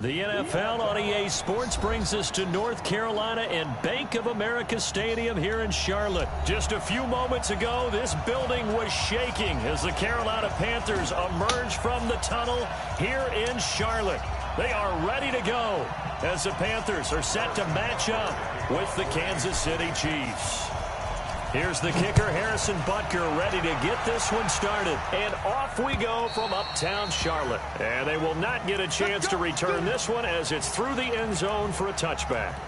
The NFL on EA Sports brings us to North Carolina and Bank of America Stadium here in Charlotte. Just a few moments ago, this building was shaking as the Carolina Panthers emerged from the tunnel here in Charlotte. They are ready to go as the Panthers are set to match up with the Kansas City Chiefs. Here's the kicker, Harrison Butker, ready to get this one started. And off we go from uptown Charlotte. And they will not get a chance to return this one as it's through the end zone for a touchback.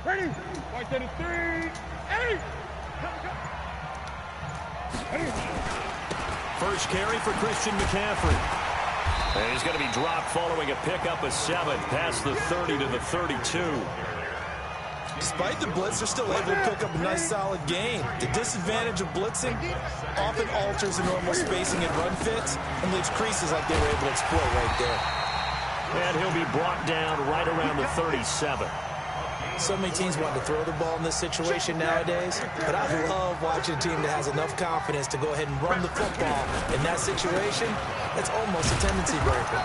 Ready? White 33, 8. First carry for Christian McCaffrey. And he's going to be dropped following a pickup of 7 past the 30 to the 32. Despite the blitz, they're still able to pick up a nice solid gain. The disadvantage of blitzing often alters the normal spacing and run fits and leaves creases like they were able to exploit right there. And he'll be brought down right around the 37. So many teams want to throw the ball in this situation nowadays, but I love watching a team that has enough confidence to go ahead and run the football. In that situation, it's almost a tendency breaker.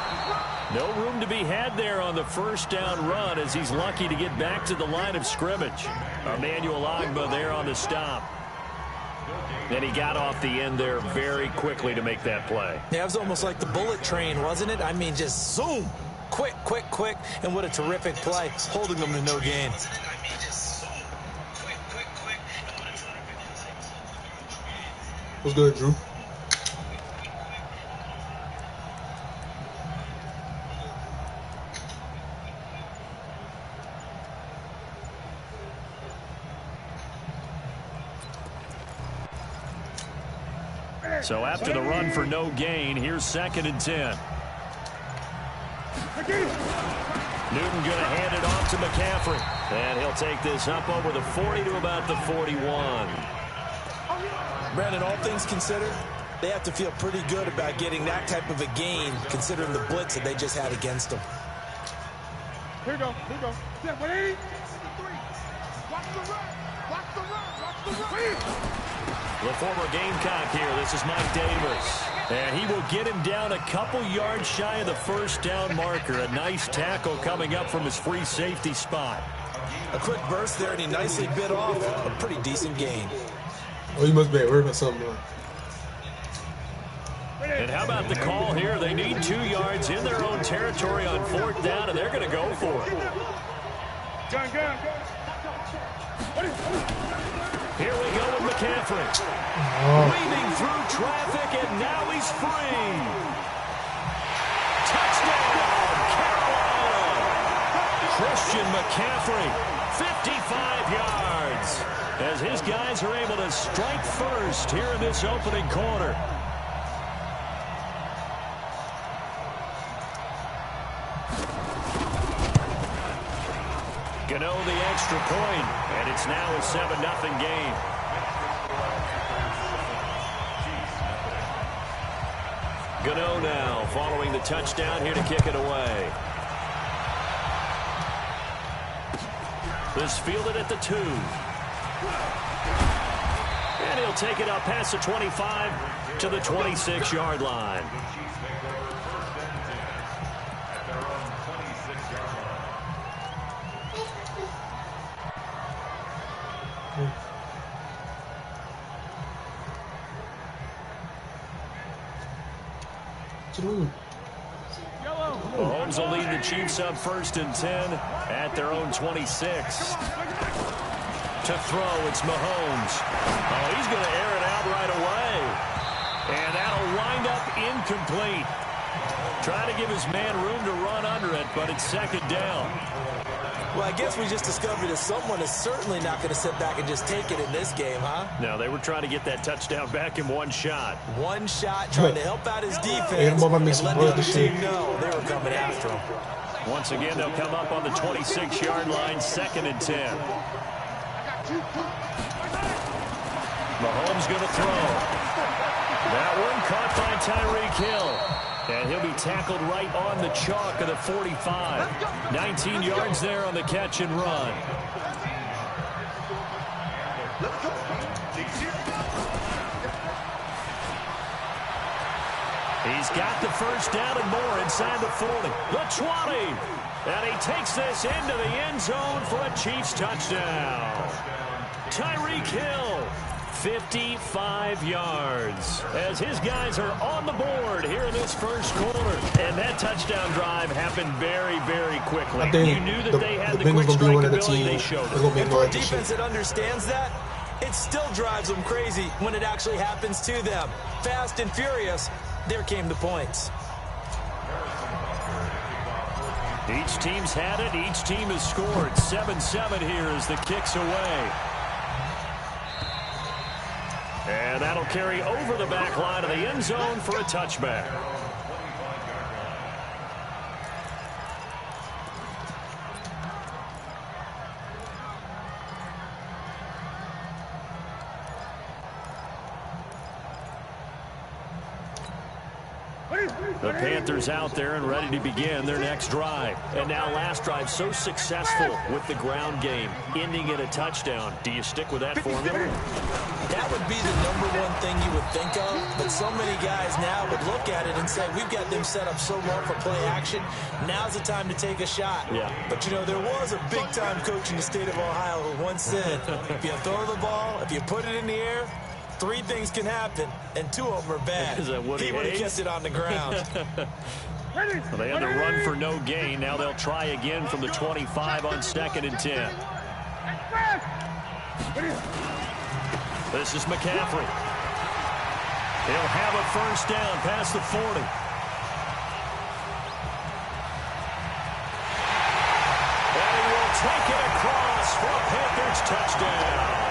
No room to be had there on the first down run as he's lucky to get back to the line of scrimmage. Emmanuel Ogbah there on the stop. And he got off the end there very quickly to make that play. Yeah, it was almost like the bullet train, wasn't it? I mean, just zoom. Quick, quick, quick, and what a terrific play, holding them to no gain. What's good, Drew? So after the run for no gain, here's 2nd and 10. Newton going to hand it off to McCaffrey. And he'll take this up over the 40 to about the 41. Brandon, all things considered, they have to feel pretty good about getting that type of a gain, considering the blitz that they just had against them. Here we go. Here we go. Yeah, 180. Watch the run. Watch the run. Watch the run. The former Gamecock here. This is Mike Davis. And he will get him down a couple yards shy of the first down marker. A nice tackle coming up from his free safety spot. A quick burst there, and he nicely bit off a pretty decent gain. Oh, you must be worried about something. And how about the call here? They need 2 yards in their own territory on 4th down, and they're going to go for it. Gun. Here we go with McCaffrey. Weaving through traffic, and now he's free. Touchdown, Carolina. Christian McCaffrey, 55 yards. As his guys are able to strike first here in this opening quarter. Gano the extra point, and it's now a 7-0 game. Gano now following the touchdown here to kick it away. This fielded at the 2. And he'll take it up past the 25 to the 26-yard line. Mahomes will lead the Chiefs up 1st and 10 at their own 26. To throw, it's Mahomes. Oh, he's going to air it out right away. And that'll wind up incomplete. Trying to give his man room to run under it, but it's second down. Well, I guess we just discovered that someone is certainly not going to sit back and just take it in this game, huh? No, they were trying to get that touchdown back in one shot. One shot, trying to help out his defense and let the other team know they were coming after him. Once again, they'll come up on the 26-yard line, 2nd and 10. Mahomes going to throw. That one caught by Tyreek Hill. And he'll be tackled right on the chalk of the 45. 19 yards there on the catch and run. He's got the first down and more inside the 40. The 20. And he takes this into the end zone for a Chiefs touchdown. Tyreek Hill. 55 yards as his guys are on the board here in this first quarter. And that touchdown drive happened very, very quickly. You knew that they had the quick strike ability. They showed it. And for a defense that understands that, it still drives them crazy when it actually happens to them. Fast and furious, there came the points. Each team's had it. Each team has scored. 7-7 here as the kick's away. And that'll carry over the back line of the end zone for a touchback. The Panthers out there and ready to begin their next drive. And now last drive so successful with the ground game, ending in a touchdown. Do you stick with that formula? That would be the #1 thing you would think of, but so many guys now would look at it and say, we've got them set up so well for play action. Now's the time to take a shot. Yeah. But, you know, there was a big-time coach in the state of Ohio who once said, if you throw the ball, if you put it in the air, 3 things can happen, and 2 of them are bad. Is that Woody he would have Hayes? kept it on the ground. Well, they had to run for no gain. Now they'll try again from the 25 on 2nd and 10. This is McCaffrey. He'll have a first down past the 40. And he will take it across for a Panthers touchdown.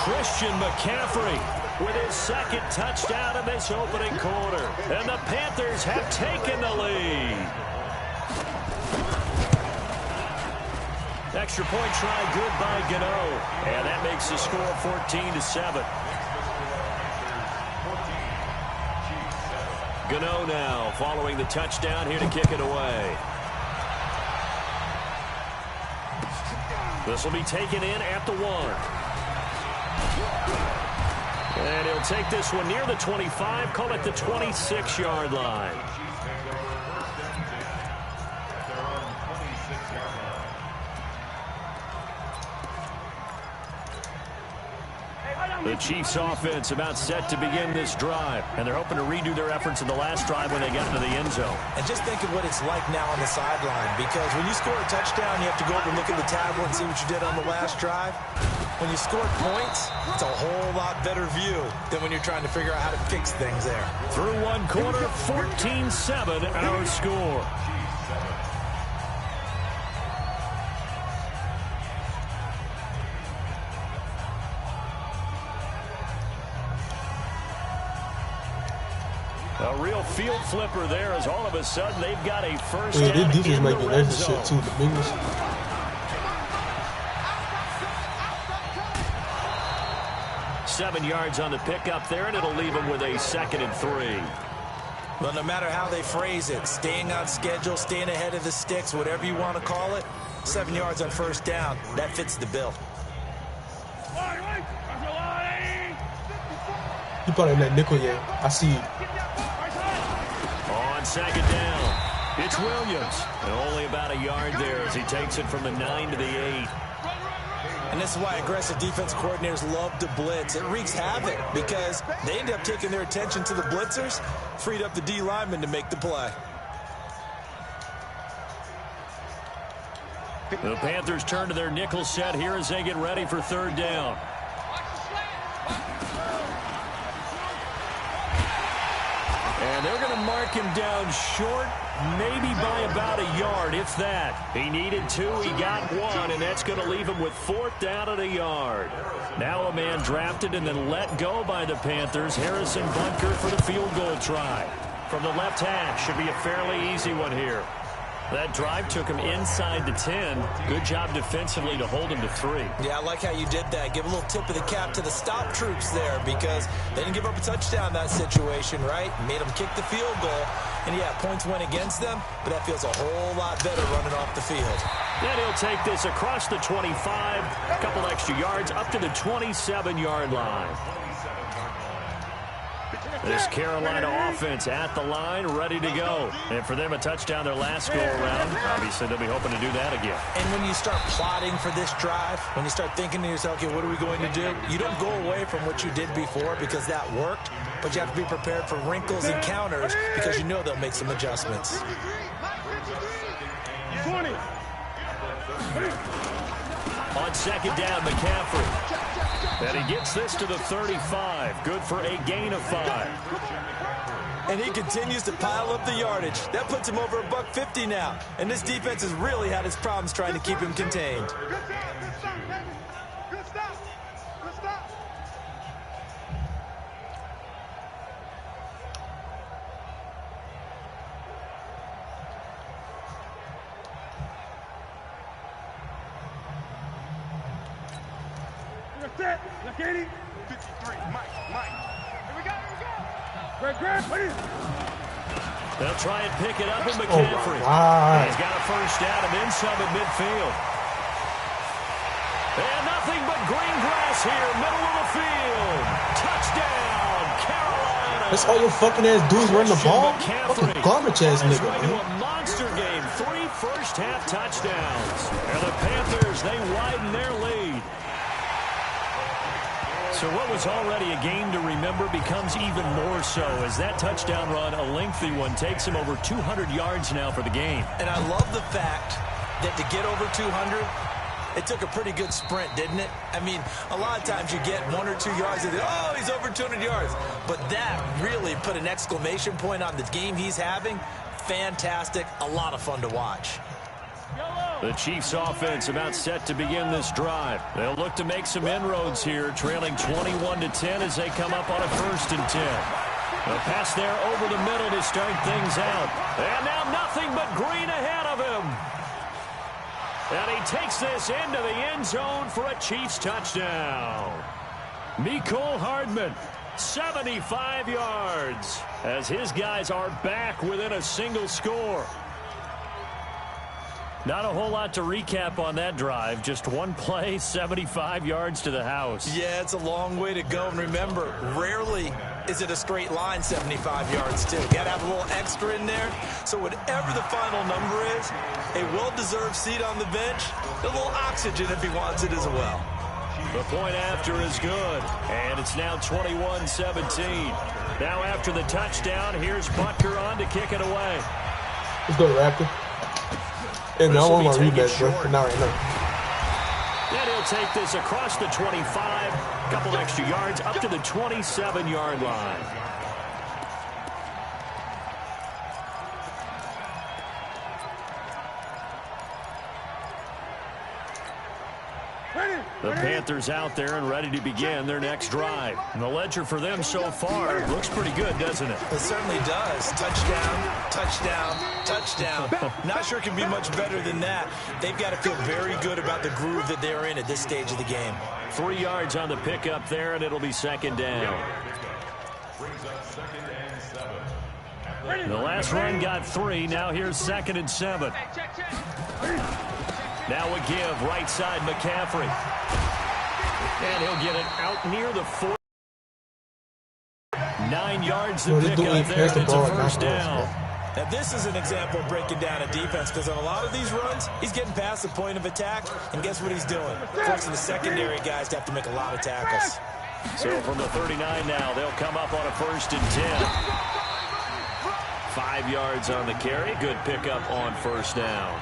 Christian McCaffrey with his 2nd touchdown in this opening quarter. And the Panthers have taken the lead. Extra point try good by Gano. And that makes the score 14-7. Gano now following the touchdown here to kick it away. This will be taken in at the 1. And he'll take this one near the 25, call it the 26-yard line. The Chiefs offense about set to begin this drive, and they're hoping to redo their efforts in the last drive when they got into the end zone. And just think of what it's like now on the sideline, because when you score a touchdown, you have to go over and look at the tablet and see what you did on the last drive. When you score points, it's a whole lot better view than when you're trying to figure out how to fix things there. Through one quarter, 14-7 our score. A real field flipper there as all of a sudden they've got a first down this defense in might the be red nice zone. shit too, the Bengals. Seven yards on the pickup there, and it'll leave them with a 2nd and 3. Well, no matter how they phrase it, staying on schedule, staying ahead of the sticks, whatever you want to call it, 7 yards on first down, that fits the bill. He probably in that nickel yet. I see you. On 2nd down, it's Williams. And only about a yard there as he takes it from the 9 to the 8. And this is why aggressive defense coordinators love to blitz. It wreaks havoc because they end up taking their attention to the blitzers, freed up the D lineman to make the play. The Panthers turn to their nickel set here as they get ready for 3rd down. And they're going to mark him down short, maybe by about a yard, if that. He needed 2, he got 1, and that's going to leave him with 4th down at a yard. Now a man drafted and then let go by the Panthers, Harrison Butker, for the field goal try. From the left hash, should be a fairly easy one here. That drive took him inside the 10. Good job defensively to hold him to 3. Yeah, I like how you did that. Give a little tip of the cap to the stop troops there because they didn't give up a touchdown in that situation, right? Made them kick the field goal. And, yeah, points went against them, but that feels a whole lot better running off the field. Then he'll take this across the 25, a couple extra yards, up to the 27-yard line. This Carolina offense at the line, ready to go. And for them, a touchdown their last go-around. Obviously, they'll be hoping to do that again. And when you start plotting for this drive, when you start thinking to yourself, okay, what are we going to do? You don't go away from what you did before because that worked, but you have to be prepared for wrinkles and counters because you know they'll make some adjustments. 20. On second down, McCaffrey. And he gets this to the 35. Good for a gain of 5. And he continues to pile up the yardage. That puts him over $150 now. And this defense has really had its problems trying to keep him contained. Good stop. Good stop. Set. Look at him. 53. Mike. Here we go. Greg, please. They'll try and pick it up with Oh, McCaffrey. my He's got a first down and then some at midfield. And nothing but green grass here, middle of the field. Touchdown, Carolina. That's all your fucking ass dudes running the ball? Fucking garbage ass On his nigga, way to man. a monster game. 3 first-half touchdowns. And the Panthers, they widen their lead. So what was already a game to remember becomes even more so as that touchdown run, a lengthy one, takes him over 200 yards now for the game. And I love the fact that to get over 200, it took a pretty good sprint, didn't it? I mean, a lot of times you get 1 or 2 yards and oh, he's over 200 yards. But that really put an exclamation point on the game he's having. Fantastic. A lot of fun to watch. The Chiefs offense about set to begin this drive. They'll look to make some inroads here, trailing 21-10 as they come up on a 1st and 10. A pass there over the middle to start things out. And now nothing but green ahead of him. And he takes this into the end zone for a Chiefs touchdown. Mecole Hardman, 75 yards, as his guys are back within a single score. Not a whole lot to recap on that drive. Just one play, 75 yards to the house. Yeah, it's a long way to go. And remember, rarely is it a straight line 75 yards, too. Got to have a little extra in there. So whatever the final number is, a well-deserved seat on the bench, a little oxygen if he wants it as well. The point after is good. And it's now 21-17. Now after the touchdown, here's Butker on to kick it away. Let's go, Raptor. And I want my rematch, bro. Not right now. Then he'll take this across the 25, a couple extra yards, up to the 27-yard line. The Panthers out there and ready to begin their next drive. And the ledger for them so far looks pretty good, doesn't it? It certainly does. Touchdown, touchdown, touchdown. Not sure it can be much better than that. They've got to feel very good about the groove that they're in at this stage of the game. 3 yards on the pickup there, and it'll be 2nd down. The last run got 3. Now here's 2nd and 7. Now a give, right side, McCaffrey. And he'll get it out near the 4. 9 yards to pick up there. It's a first down. Now this is an example of breaking down a defense because on a lot of these runs, he's getting past the point of attack, and guess what he's doing? Forcing the secondary guys to have to make a lot of tackles. So from the 39 now, they'll come up on a 1st and 10. 5 yards on the carry. Good pickup on 1st down.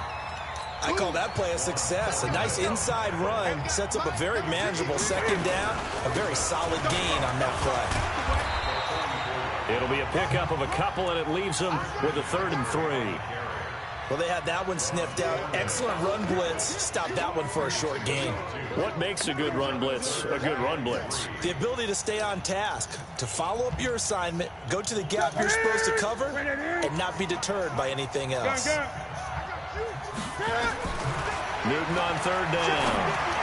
I call that play a success. A nice inside run sets up a very manageable 2nd down. A very solid gain on that play. It'll be a pickup of a couple, and it leaves them with a 3rd and 3. Well, they had that one sniffed out. Excellent run blitz. Stop that one for a short gain. What makes a good run blitz a good run blitz? The ability to stay on task, to follow up your assignment, go to the gap you're supposed to cover, and not be deterred by anything else. Newton on 3rd down.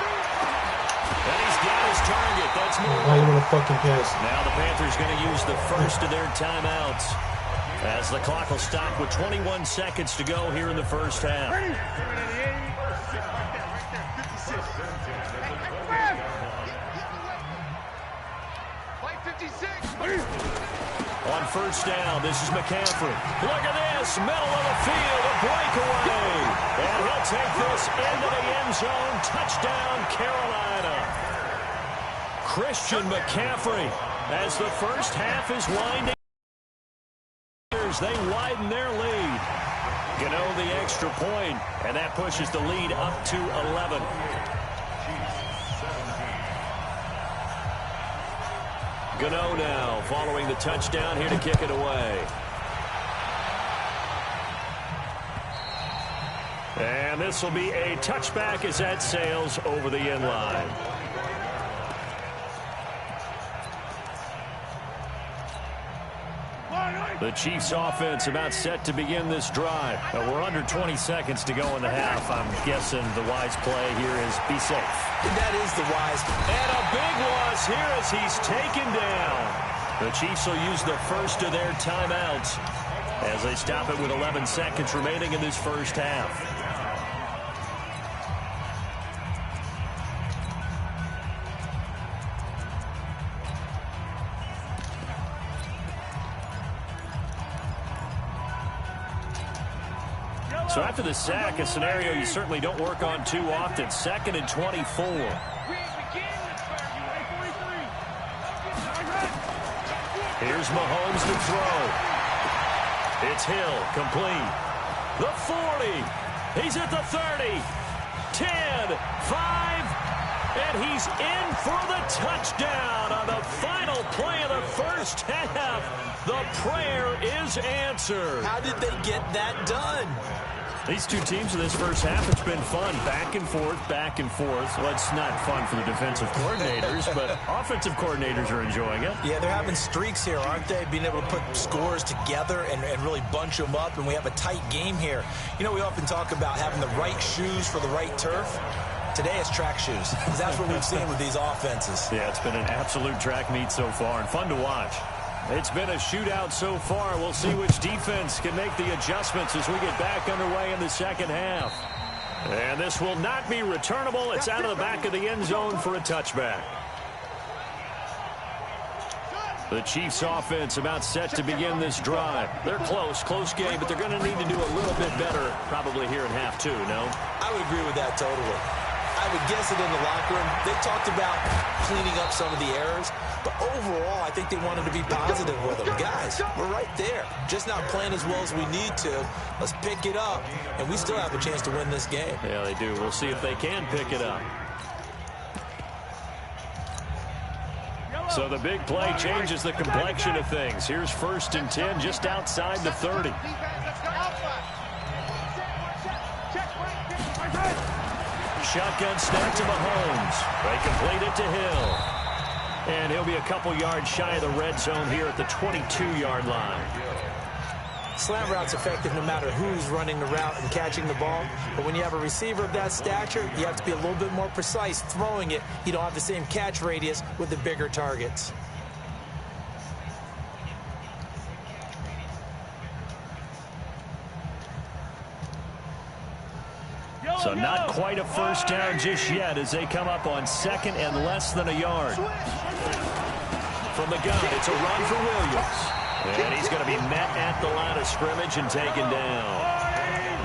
And he's got his target. That's more. Now you want to fucking pass. Now the Panthers going to use the first of their timeouts as the clock will stop with 21 seconds to go here in the first half. On 1st down, this is McCaffrey. Look at this, middle of the field, a breakaway. And he'll take this into the end zone. Touchdown, Carolina. Christian McCaffrey, as the first half is winding, they widen their lead. Gano the extra point, and that pushes the lead up to 11. Gano now following the touchdown here to kick it away. And this will be a touchback as that sails over the end line. The Chiefs offense about set to begin this drive. We're under 20 seconds to go in the half. I'm guessing the wise play here is be safe. That is the wise. And a big loss here as he's taken down. The Chiefs will use the first of their timeouts as they stop it with 11 seconds remaining in this first half. So after the sack, a scenario you certainly don't work on too often. 2nd and 24. Here's Mahomes to throw. It's Hill, complete. The 40. He's at the 30. 10, 5, and he's in for the touchdown on the final play of the first half. The prayer is answered. How did they get that done? These two teams in this first half, it's been fun. Back and forth, back and forth. Well, it's not fun for the defensive coordinators, but offensive coordinators are enjoying it. Yeah, they're having streaks here, aren't they? Being able to put scores together and really bunch them up, and we have a tight game here. You know, we often talk about having the right shoes for the right turf. Today it's track shoes, because that's what we've seen with these offenses. Yeah, it's been an absolute track meet so far, and fun to watch. It's been a shootout so far. We'll see which defense can make the adjustments as we get back underway in the second half. And this will not be returnable. It's out of the back of the end zone for a touchback. The Chiefs offense about set to begin this drive. They're close game, but they're going to need to do a little bit better probably here in half two, no? I would agree with that totally. I would guess it in the locker room. They talked about cleaning up some of the errors, but overall, I think they wanted to be positive with them. Guys, we're right there. Just not playing as well as we need to. Let's pick it up, and we still have a chance to win this game. Yeah, they do. We'll see if they can pick it up. So the big play changes the complexion of things. Here's 1st and 10 just outside the 30. Shotgun snap to Mahomes. They complete it to Hill. And he'll be a couple yards shy of the red zone here at the 22-yard line. Slant route's effective no matter who's running the route and catching the ball. But when you have a receiver of that stature, you have to be a little bit more precise throwing it. You don't have the same catch radius with the bigger targets. So not quite a first down just yet as they come up on 2nd and less than a yard. From the gun, it's a run for Williams. And he's going to be met at the line of scrimmage and taken down.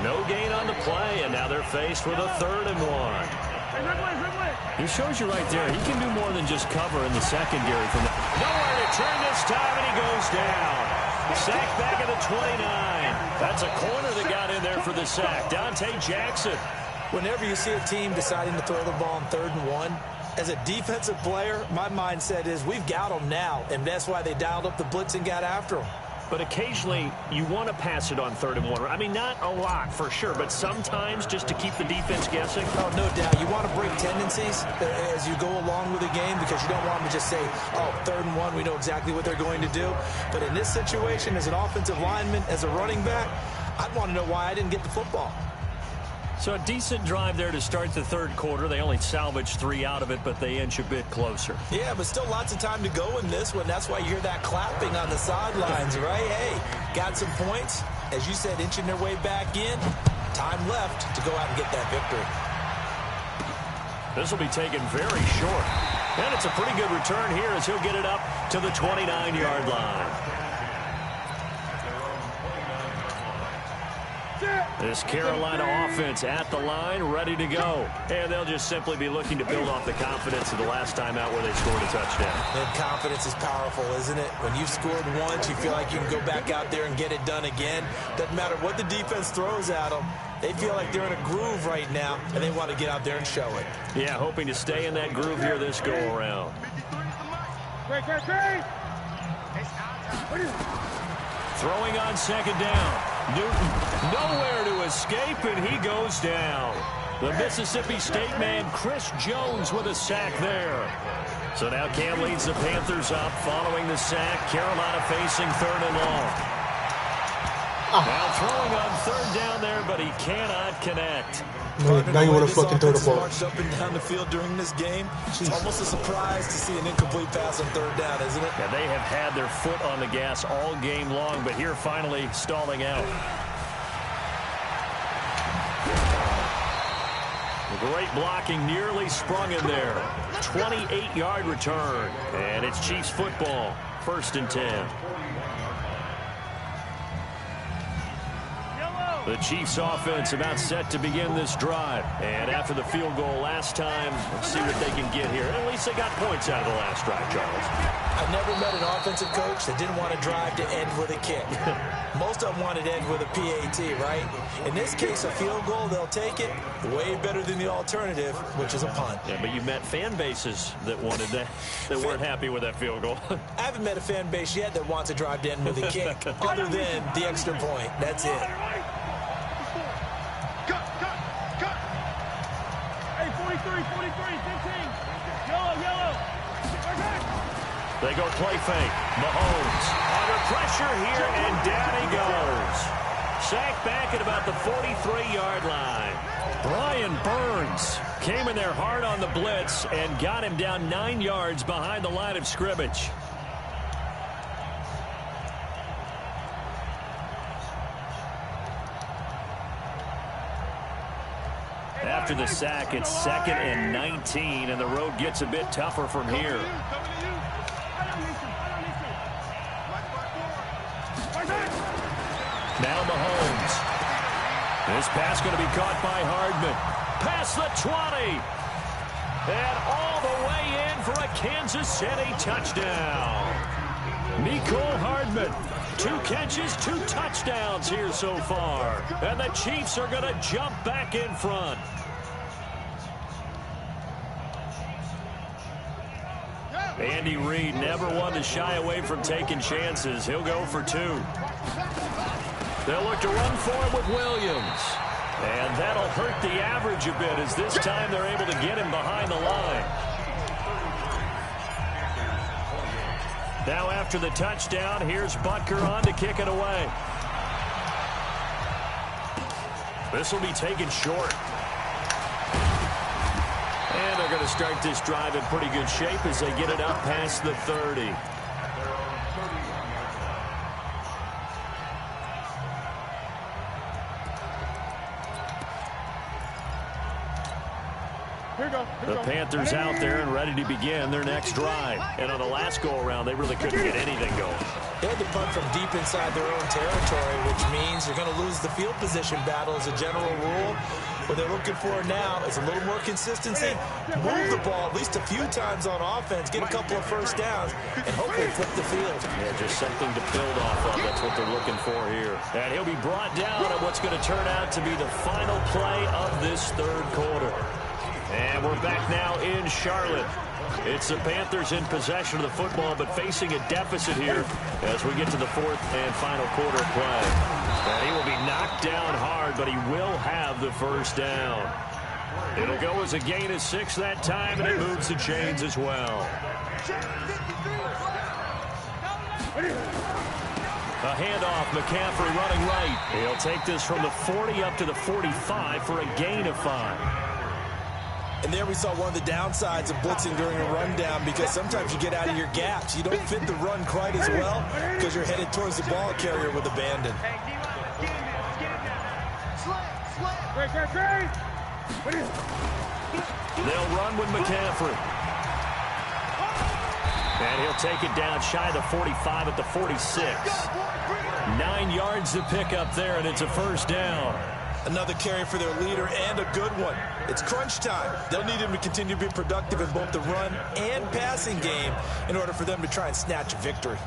No gain on the play, and now they're faced with a 3rd and 1. He shows you right there, he can do more than just cover in the secondary. From the nowhere to turn this time, and he goes down. Sack back at the 29. That's a corner that got in there for the sack. Dante Jackson. Whenever you see a team deciding to throw the ball on 3rd and 1, As a defensive player, my mindset is we've got them now, and that's why they dialed up the blitz and got after them. But occasionally, you want to pass it on 3rd and 1. I mean, not a lot for sure, but sometimes just to keep the defense guessing. Oh, no doubt. You want to break tendencies as you go along with the game because you don't want them to just say, oh, 3rd and 1, we know exactly what they're going to do. But in this situation, as an offensive lineman, as a running back, I'd want to know why I didn't get the football. So a decent drive there to start the 3rd quarter. They only salvaged 3 out of it, but they inch a bit closer. Yeah, but still lots of time to go in this one. That's why you hear that clapping on the sidelines, right? Hey, got some points. As you said, inching their way back in. Time left to go out and get that victory. This will be taken very short. And it's a pretty good return here as he'll get it up to the 29-yard line. This Carolina offense at the line, ready to go. And they'll just simply be looking to build off the confidence of the last time out where they scored a touchdown. And confidence is powerful, isn't it? When you've scored once, you feel like you can go back out there and get it done again. Doesn't matter what the defense throws at them. They feel like they're in a groove right now, and they want to get out there and show it. Yeah, hoping to stay in that groove here this go-around. Throwing on 2nd down. Newton nowhere to escape, and he goes down. The Mississippi State man, Chris Jones, with a sack there. So now Cam leads the Panthers up following the sack. Carolina facing 3rd and long. Now throwing on 3rd down there, but he cannot connect. Now you want to fucking throw the ball. Marched up and down the field during this game. It's almost a surprise to see an incomplete pass on 3rd down, isn't it? Yeah, they have had their foot on the gas all game long, but here finally stalling out. The great blocking nearly sprung in there. 28-yard return, and it's Chiefs football. 1st and 10. The Chiefs offense about set to begin this drive. And after the field goal last time, let's see what they can get here. At least they got points out of the last drive, Charles. I've never met an offensive coach that didn't want to drive to end with a kick. Most of them wanted to end with a PAT, right? In this case, a field goal, they'll take it. Way better than the alternative, which is a punt. Yeah, but you met fan bases that wanted that, that weren't happy with that field goal. I haven't met a fan base yet that wants to drive to end with a kick, other than the extra point. That's it. They go play fake. Mahomes under pressure here, and down he goes. Sacked back at about the 43-yard line. Brian Burns came in there hard on the blitz and got him down 9 yards behind the line of scrimmage. After the sack, it's 2nd and 19, and the road gets a bit tougher from here. Now Mahomes. This pass going to be caught by Hardman. Past the 20. And all the way in for a Kansas City touchdown. Mecole Hardman. 2 catches, 2 touchdowns here so far. And the Chiefs are going to jump back in front. Andy Reid never one to shy away from taking chances. He'll go for 2. They'll look to run for him with Williams. And that'll hurt the average a bit as this time they're able to get him behind the line. Now after the touchdown, here's Butker on to kick it away. This will be taken short. And they're going to start this drive in pretty good shape as they get it up past the 30. The Panthers out there and ready to begin their next drive. And on the last go-around, they really couldn't get anything going. They had to punt from deep inside their own territory, which means you're going to lose the field position battle as a general rule. What they're looking for now is a little more consistency, move the ball at least a few times on offense, get a couple of first downs, and hopefully flip the field. Yeah, just something to build off of. That's what they're looking for here. And he'll be brought down at what's going to turn out to be the final play of this 3rd quarter. And we're back now in Charlotte. It's the Panthers in possession of the football, but facing a deficit here as we get to the fourth and final quarter of play. And he will be knocked down hard, but he will have the first down. It'll go as a gain of 6 that time, and it moves the chains as well. A handoff, McCaffrey running right. He'll take this from the 40 up to the 45 for a gain of 5. And there we saw one of the downsides of blitzing during a rundown, because sometimes you get out of your gaps. You don't fit the run quite as well because you're headed towards the ball carrier with abandon. They'll run with McCaffrey. And he'll take it down shy of the 45 at the 46. 9 yards to pick up there, and it's a first down. Another carry for their leader, and a good one. It's crunch time. They'll need him to continue to be productive in both the run and passing game in order for them to try and snatch a victory.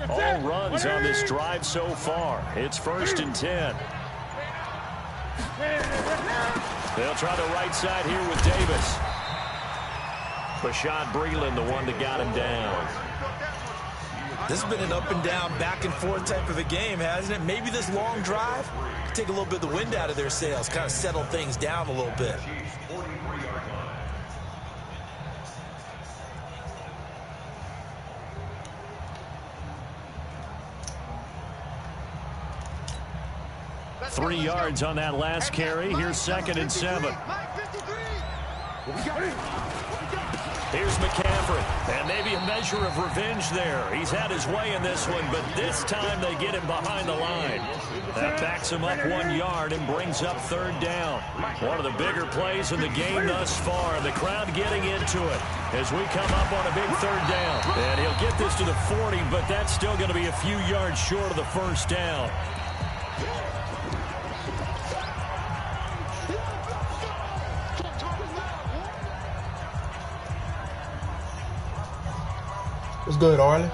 All runs on this drive so far. It's 1st and 10. They'll try the right side here with Davis. Bashaud Breeland, the one that got him down. This has been an up and down, back and forth type of a game, hasn't it? Maybe this long drive could take a little bit of the wind out of their sails, kind of settle things down a little bit. Three yards on that last carry. Here's 2nd and 7. Here's McCaffrey. And maybe a measure of revenge there. He's had his way in this one, but this time they get him behind the line. That backs him up 1 yard and brings up 3rd down. One of the bigger plays in the game thus far. The crowd getting into it as we come up on a big 3rd down. And he'll get this to the 40, but that's still going to be a few yards short of the first down. What's good, Arlen?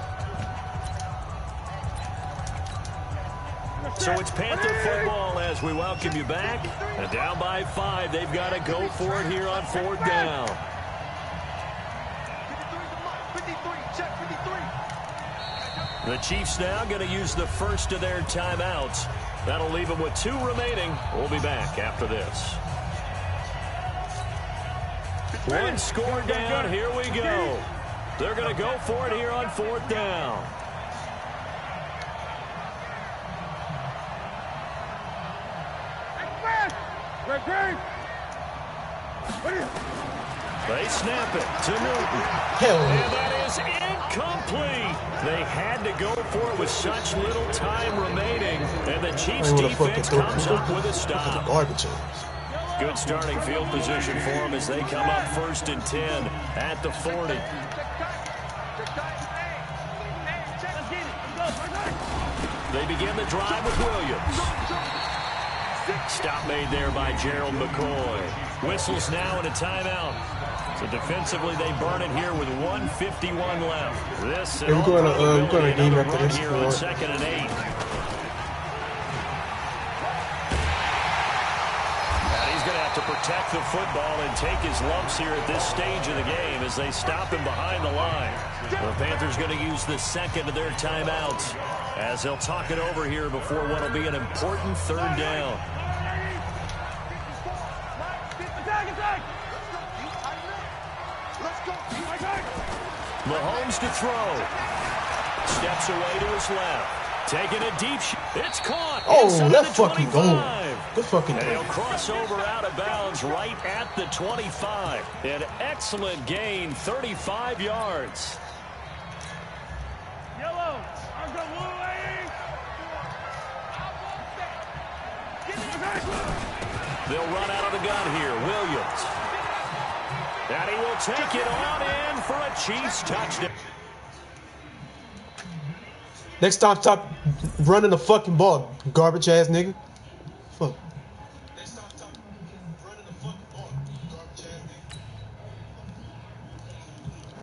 So it's Panther football as we welcome you back. And down by 5, they've got to go for it here on 4th down. The Chiefs now going to use the first of their timeouts. That'll leave them with 2 remaining. We'll be back after this. One score down. Here we go. They're going to go for it here on 4th down. They snap it to Newton. And that is incomplete. They had to go for it with such little time remaining. And the Chiefs defense comes up with a stop. Good starting field position for them as they come up 1st and 10 at the 40. They begin the drive with Williams. Stop made there by Gerald McCoy. Whistles now in a timeout. So defensively, they burn it here with 1:51 left. This we're going to game after this here on 2nd and 8. To protect the football and take his lumps here at this stage of the game as they stop him behind the line. The Panthers going to use the 2nd of their timeouts as they'll talk it over here before what will be an important 3rd down. Mahomes to throw. Steps away to his left. Taking a deep shot. It's caught. Oh, that fucking goal. Good fucking goal. He'll cross over out of bounds right at the 25. An excellent gain, 35 yards. Yellow. They'll run out of the gun here. Williams. And he will take it on in for a Chiefs touchdown. Next time, stop running the fucking ball, garbage ass nigga. Fuck.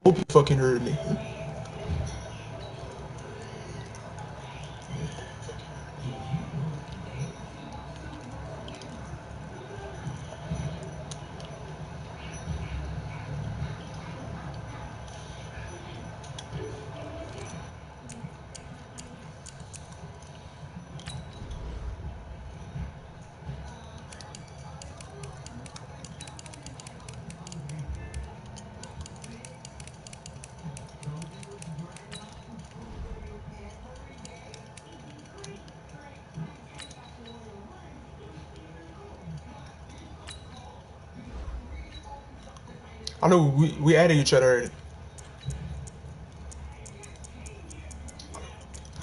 Hope you fucking heard me. I know we added each other already.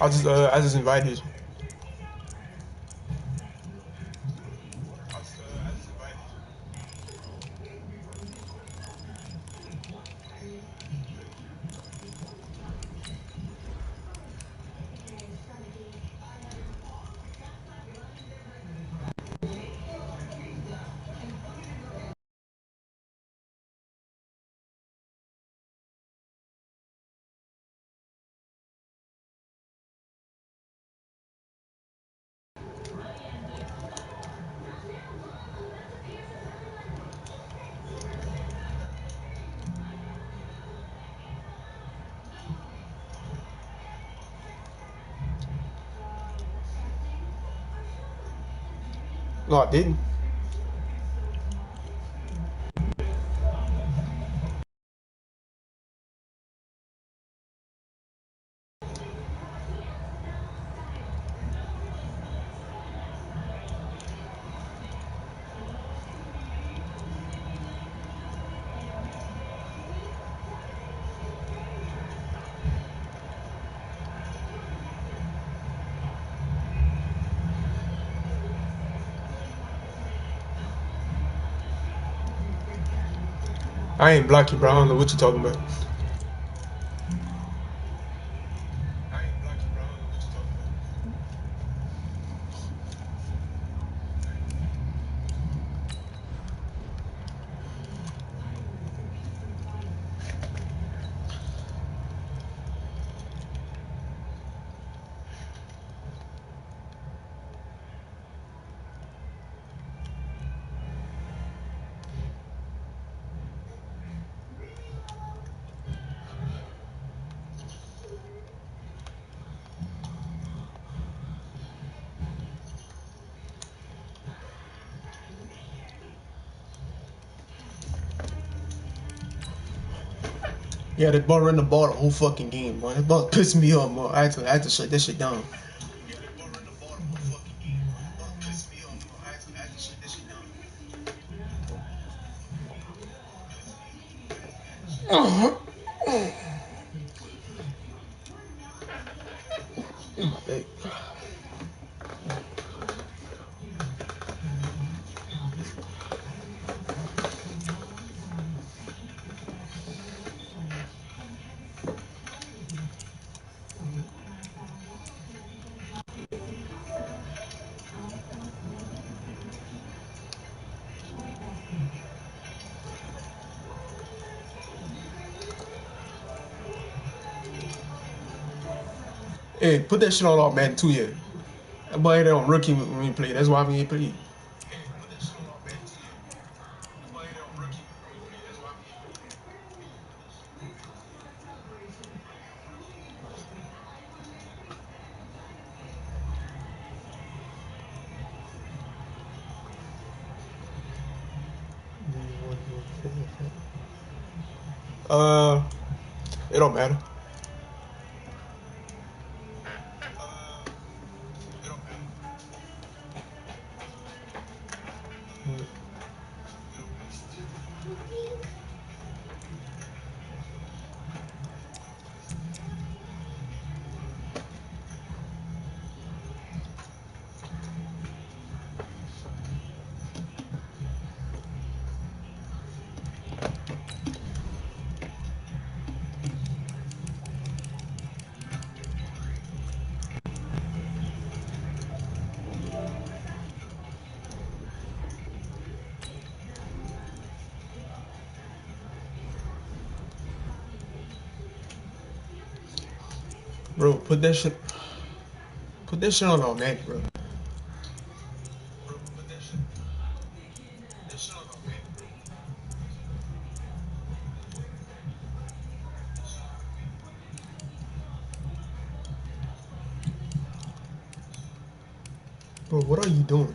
I just invited you. No, I didn't. I ain't block you, bro. I don't know what you talking about. Yeah, that ball run the ball the whole fucking game, man. That ball pissed me off, man. I had to shut that shit down. Hey. Hey, put that shit on off Madden 2 yet. That boy ain't on rookie when we play. That's why we ain't play. It don't matter. Bro, put that shit on automatic, bro. Bro, what are you doing?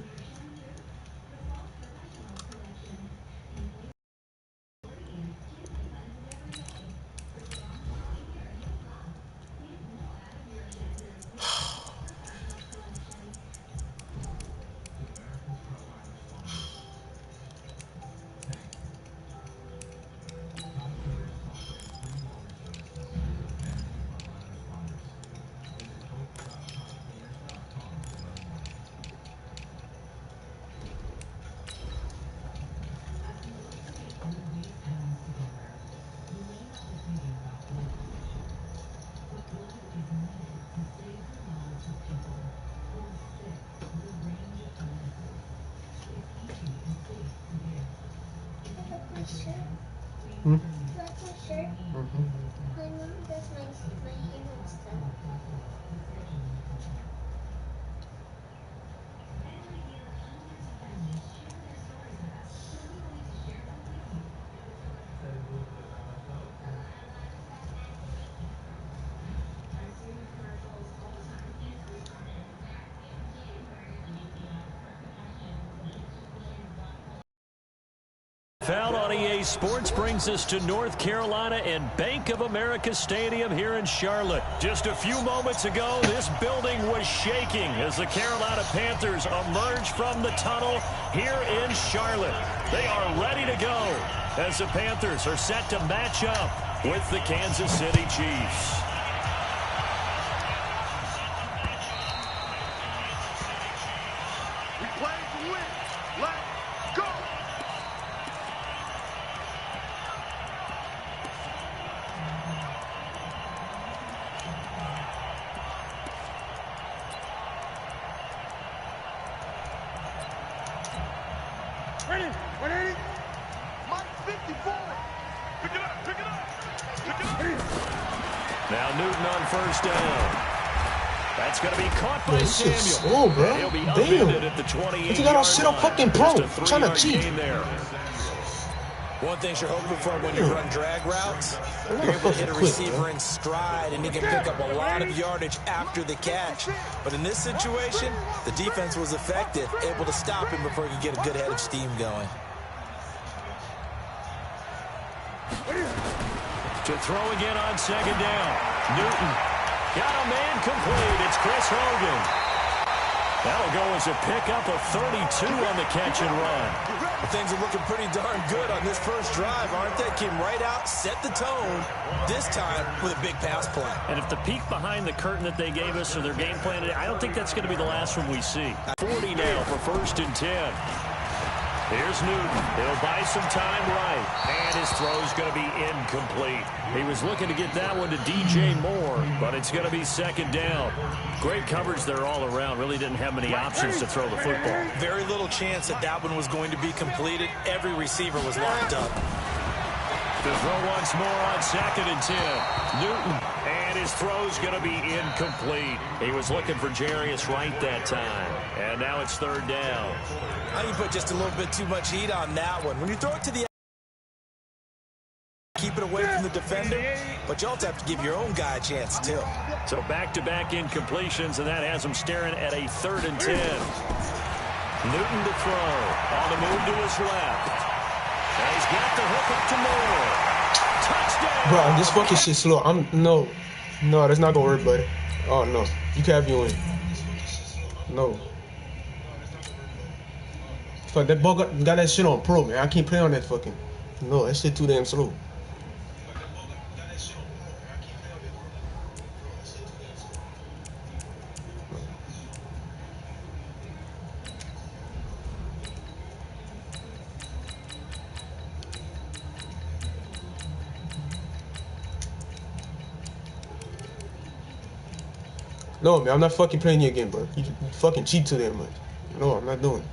Hmm? That's my shirt. My mom does my hair and stuff. Foul on EA Sports brings us to North Carolina and Bank of America Stadium here in Charlotte. Just a few moments ago, this building was shaking as the Carolina Panthers emerge from the tunnel here in Charlotte. They are ready to go as the Panthers are set to match up with the Kansas City Chiefs. We play to win. Let's go. Ready? 180. Mike 54. Pick it up. Pick it up. Pick it up. Now Newton on first down. That's going to be caught by This shit's Samuel. slow, bro. He'll be Damn. upended at the 28-yard You got our shit on line. fucking pro. Just a Trying to 3-yard cheat. gain there. One thing you're hoping for when you run drag routes, What you're the able to fuck hit a quick, receiver bro? in stride and he can pick up a lot of yardage after the catch. But in this situation, the defense was effective, able to stop him before he could get a good head of steam going. To throw again on second down. Newton got a man complete. It's Chris Hogan. That'll go as a pickup of 32 on the catch and run. Well, things are looking pretty darn good on this first drive, aren't they? Came right out, set the tone, this time with a big pass play. And if the peek behind the curtain that they gave us or their game plan, I don't think that's going to be the last one we see. 40 now for 1st and 10. Here's Newton. He'll buy some time right. And his throw's going to be incomplete. He was looking to get that one to DJ Moore, but it's going to be 2nd down. Great coverage there all around. Really didn't have many options to throw the football. Very little chance that that one was going to be completed. Every receiver was locked up. To throw once more on 2nd and 10. Newton. And his throw's going to be incomplete. He was looking for Jarius Wright that time. And now it's 3rd down. I think you put just a little bit too much heat on that one. When you throw it to the keep it away from the defender, but you also have to give your own guy a chance too. So back-to-back incompletions, and that has him staring at a 3rd and 10. Newton to throw. On the move to his left. And he's got the hook up to Moore. Touchdown! Bro, this fucking shit slow. No, that's not gonna work, buddy. Oh no, you can't have you in. No. Fuck, that ball got that shit on pro, man. I can't play on that fucking. No, that shit too damn slow. No, man, I'm not fucking playing you again, bro. You fucking cheat too damn much. No, I'm not doing it.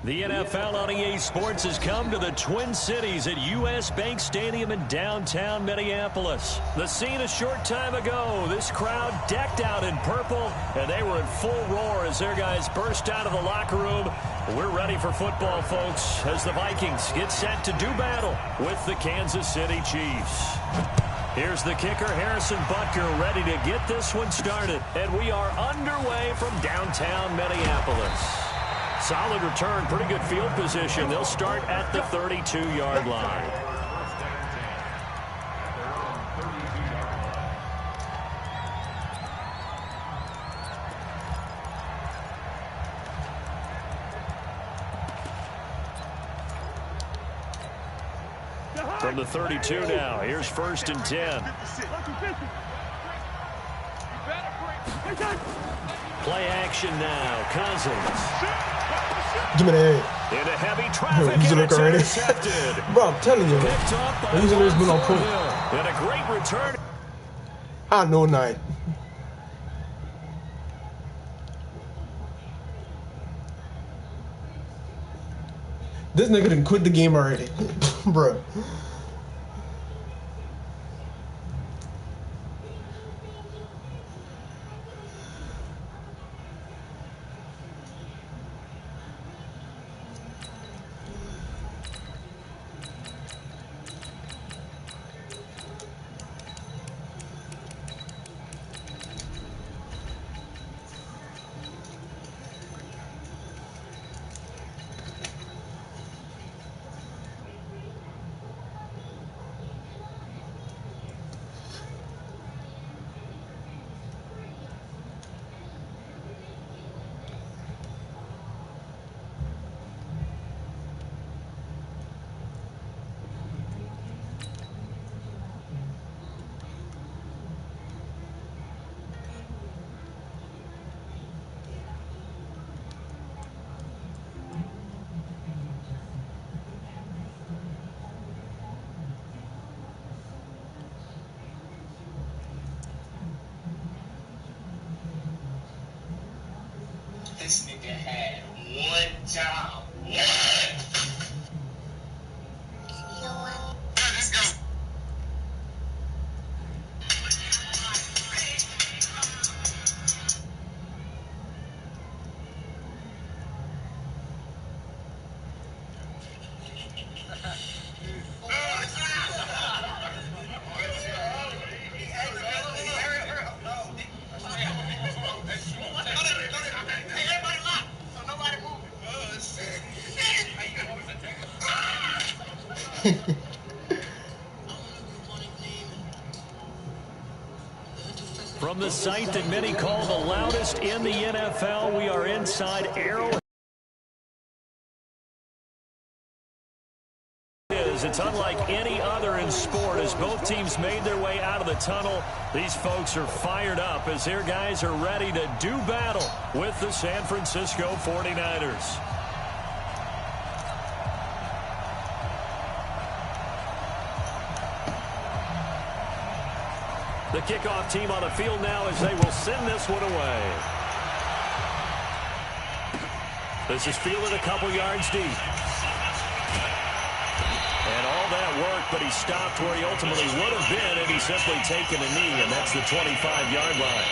The NFL on EA Sports has come to the Twin Cities at U.S. Bank Stadium in downtown Minneapolis. The scene a short time ago, this crowd decked out in purple, and they were in full roar as their guys burst out of the locker room. We're ready for football, folks, as the Vikings get set to do battle with the Kansas City Chiefs. Here's the kicker, Harrison Butker, ready to get this one started. And we are underway from downtown Minneapolis. Solid return, pretty good field position. They'll start at the 32-yard line. From the 32 now, here's 1st and 10. Play action now, Cousins. Give me that. Into heavy traffic, He's and look it's already. intercepted. Bro, I'm telling you, Picked up by he's always been on Lonzo point. Hill. And a great return. I know not. This nigga done quit the game already. Bro. This nigga had one job. One. Let's go. From the site that many call the loudest in the NFL, we are inside Arrowhead. It's unlike any other in sport as both teams made their way out of the tunnel. These folks are fired up as their guys are ready to do battle with the San Francisco 49ers. The kickoff team on the field now as they will send this one away. This is fielded a couple yards deep. And all that work, but he stopped where he ultimately would have been had he simply taken a knee, and that's the 25-yard line.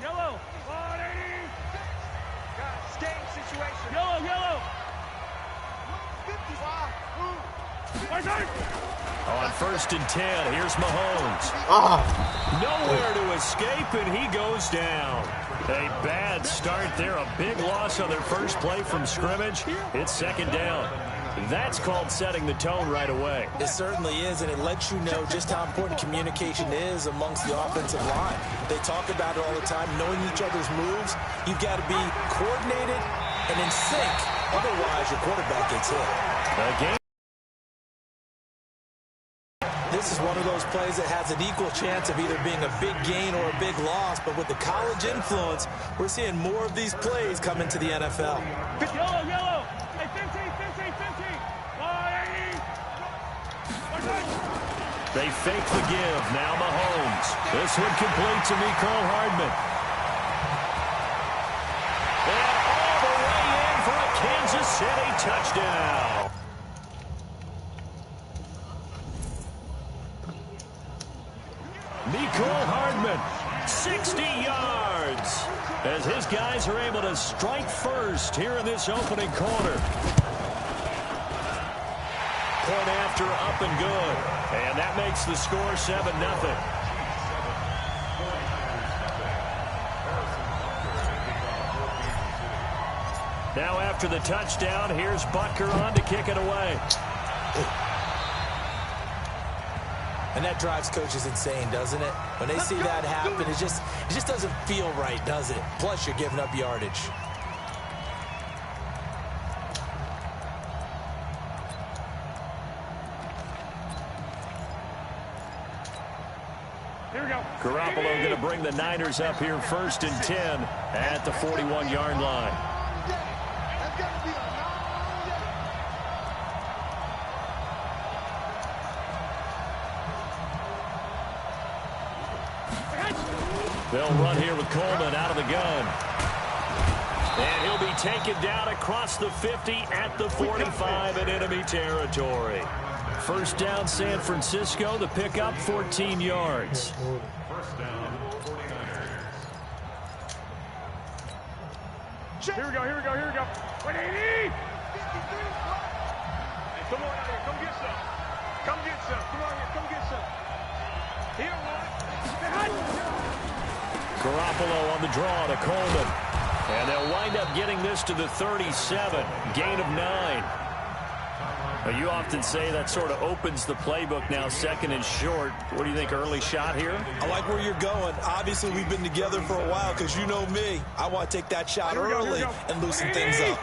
Yellow. 180. Got a skate situation. Yellow, yellow. 55. On 1st and 10, here's Mahomes. Nowhere to escape, and he goes down. A bad start there, a big loss on their first play from scrimmage. It's 2nd down. That's called setting the tone right away. It certainly is, and it lets you know just how important communication is amongst the offensive line. They talk about it all the time, knowing each other's moves. You've got to be coordinated and in sync. Otherwise, your quarterback gets hit. The game. this is one of those plays that has an equal chance of either being a big gain or a big loss. But with the college influence, we're seeing more of these plays come into the NFL. Yellow. Hey, 15. They fake the give. Now Mahomes. This one complete to Mecole Hardman. And all the way in for a Kansas City touchdown. Mecole Hardman, 60 yards. As his guys are able to strike first here in this opening quarter. Point after, up and good. And that makes the score 7-0. Now after the touchdown, here's Butker on to kick it away. And that drives coaches insane, doesn't it? When they see that happen, it just doesn't feel right, does it? Plus, you're giving up yardage. Garoppolo going to bring the Niners up here 1st and 10 at the 41-yard line. They'll run here with Coleman out of the gun. And he'll be taken down across the 50 at the 45 in enemy territory. First down, San Francisco. The pickup, 14 yards. First down, 49ers. Here we go. 180. Come on out here. Come get some. Come on here. Come get some. Here, one. Garoppolo on the draw to Coleman. And they'll wind up getting this to the 37. Gain of 9. You often say that sort of opens the playbook now, 2nd and short. What do you think, early shot here? I like where you're going. Obviously, we've been together for a while because you know me. I want to take that shot early and loosen things up.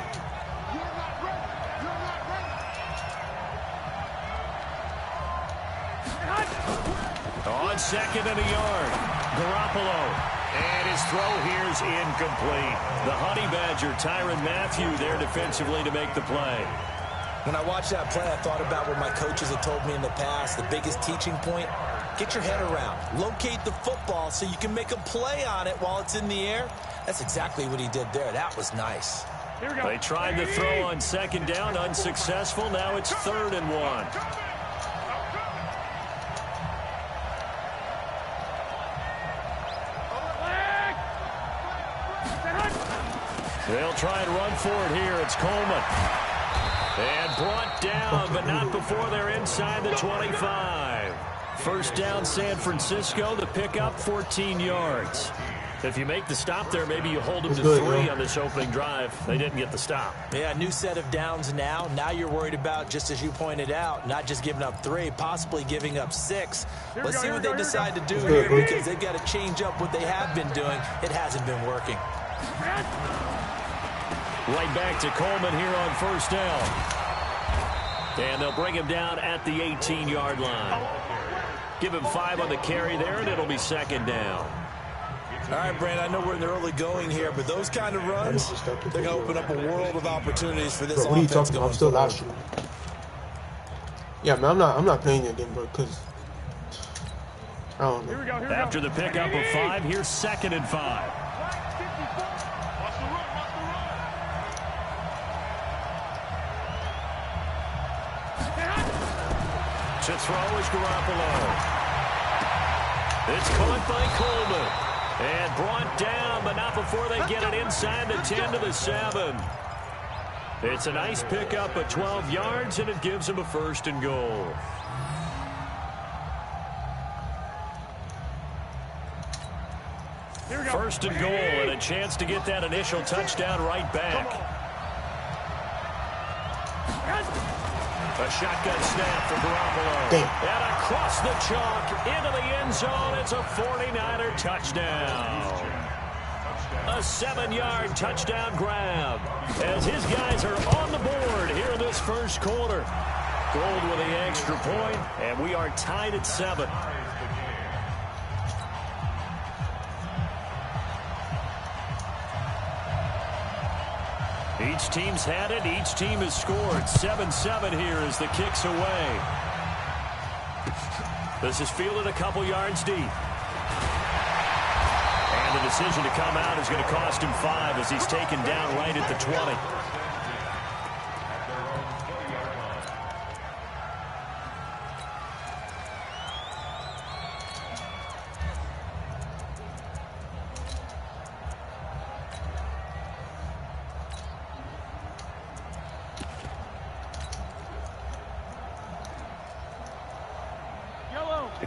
On 2nd and a yard, Garoppolo. And his throw here is incomplete. The Honey Badger, Tyrann Mathieu, there defensively to make the play. When I watched that play, I thought about what my coaches had told me in the past. The biggest teaching point, get your head around. Locate the football so you can make a play on it while it's in the air. That's exactly what he did there. That was nice. They tried to throw on 2nd down, unsuccessful. Now it's 3rd and 1. They'll try and run for it here. It's Coleman. And brought down, but not before they're inside the 25. First down, San Francisco. The pickup, 14 yards. If you make the stop there, maybe you hold them to 3 on this opening drive. They didn't get the stop. Yeah, new set of downs now. Now you're worried about, just as you pointed out, not just giving up 3, possibly giving up 6. Let's see what they decide to do here because they've got to change up what they have been doing. It hasn't been working. Right back to Coleman here on 1st down. And they'll bring him down at the 18-yard line. Give him 5 on the carry there, and it'll be 2nd down. All right, Brandon, I know we're in the early going here, but those kind of runs, they're going to open up a world of opportunities for this offense. What are you talking about? I'm still live streaming. Yeah, man, I'm not playing that game, bro, because I don't know. After the pickup of 5, here's 2nd and 5. To throw is Garoppolo. It's caught by Coleman. And brought down, but not before they get it inside the 10 to the 7. It's a nice pickup of 12 yards, and it gives them a 1st and goal. First and goal, and a chance to get that initial touchdown right back. A shotgun snap for Garoppolo. And across the chalk into the end zone. It's a 49er touchdown. A 7-yard touchdown grab as his guys are on the board here in this 1st quarter. Gold with the extra point, and we are tied at 7. Each team's had it. Each team has scored. 7-7 here as the kick's away. This is fielded a couple yards deep. And the decision to come out is going to cost him 5 as he's taken down right at the 20.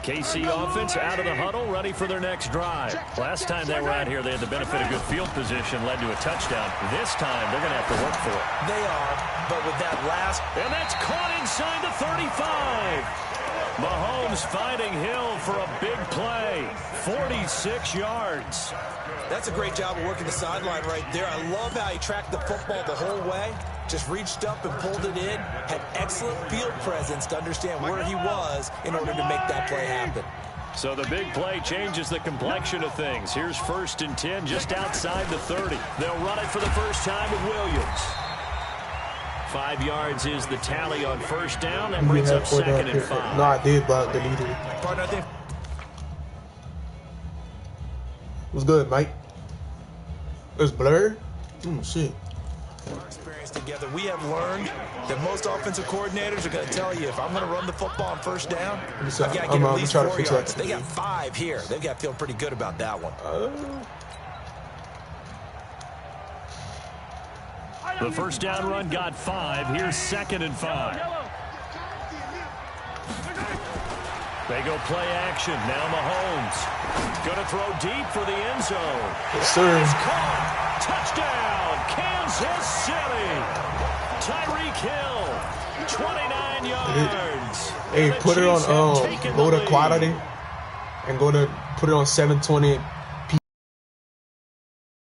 KC offense out of the huddle, ready for their next drive. Last time they were out here, they had the benefit of good field position, led to a touchdown. This time, they're going to have to work for it. They are, but with that last... And that's caught inside the 35. Mahomes fighting Hill for a big play. 46 yards. That's a great job of working the sideline right there. I love how he tracked the football the whole way. Just reached up and pulled it in. Had excellent field presence to understand where he was in order to make that play happen. So the big play changes the complexion of things. Here's 1st and 10 just outside the 30. They'll run it for the first time with Williams. 5 yards is the tally on 1st down. That brings up 2nd and 5. No, I did, but I deleted it. Partner, I think. What's good, Mike? It's blurred? Shit. Our experience together, we have learned that most offensive coordinators are going to tell you, if I'm going to run the football on 1st down, I've got to get at least 4 yards. They got 5 here. They've got to feel pretty good about that one. The 1st down run got 5. Here's 2nd and 5. They go play action. Now Mahomes going to throw deep for the end zone. Yes, sir. It's caught. Touchdown, Kansas City. Tyreek Hill, 29 yards. Hey, put it on go to quality and go to put it on 720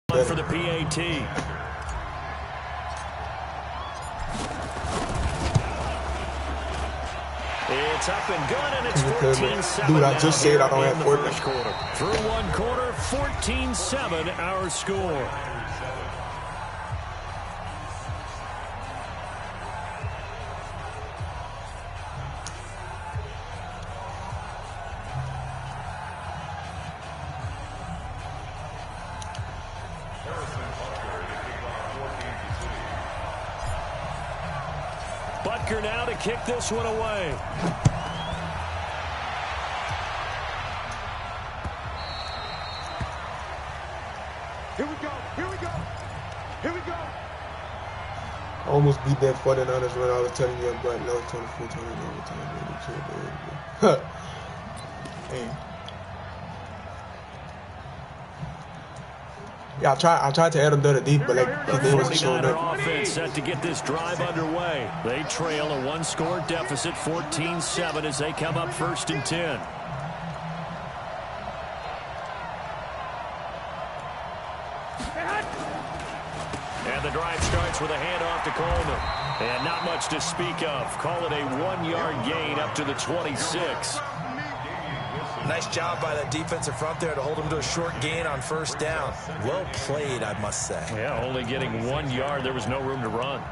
for the PAT. It's up and good, and it's 14-7. Dude, I just said I don't have Fortnite. Through 1 quarter, 14-7 our score. Butker now to kick this one away. Here we go. Here we go. Here we go. Almost beat that 49ers when I was telling you about no 24 Hey. Yeah, I tried to add him there deep, but like his name wasn't showing up. Offense set to get this drive underway. They trail a 1-score deficit, 14-7 as they come up 1st and 10. And the drive starts with a handoff to Coleman. And not much to speak of. Call it a 1-yard gain up to the 26. Nice job by that defensive front there to hold him to a short gain on 1st down. Well played, I must say. Yeah, only getting 1 yard. There was no room to run.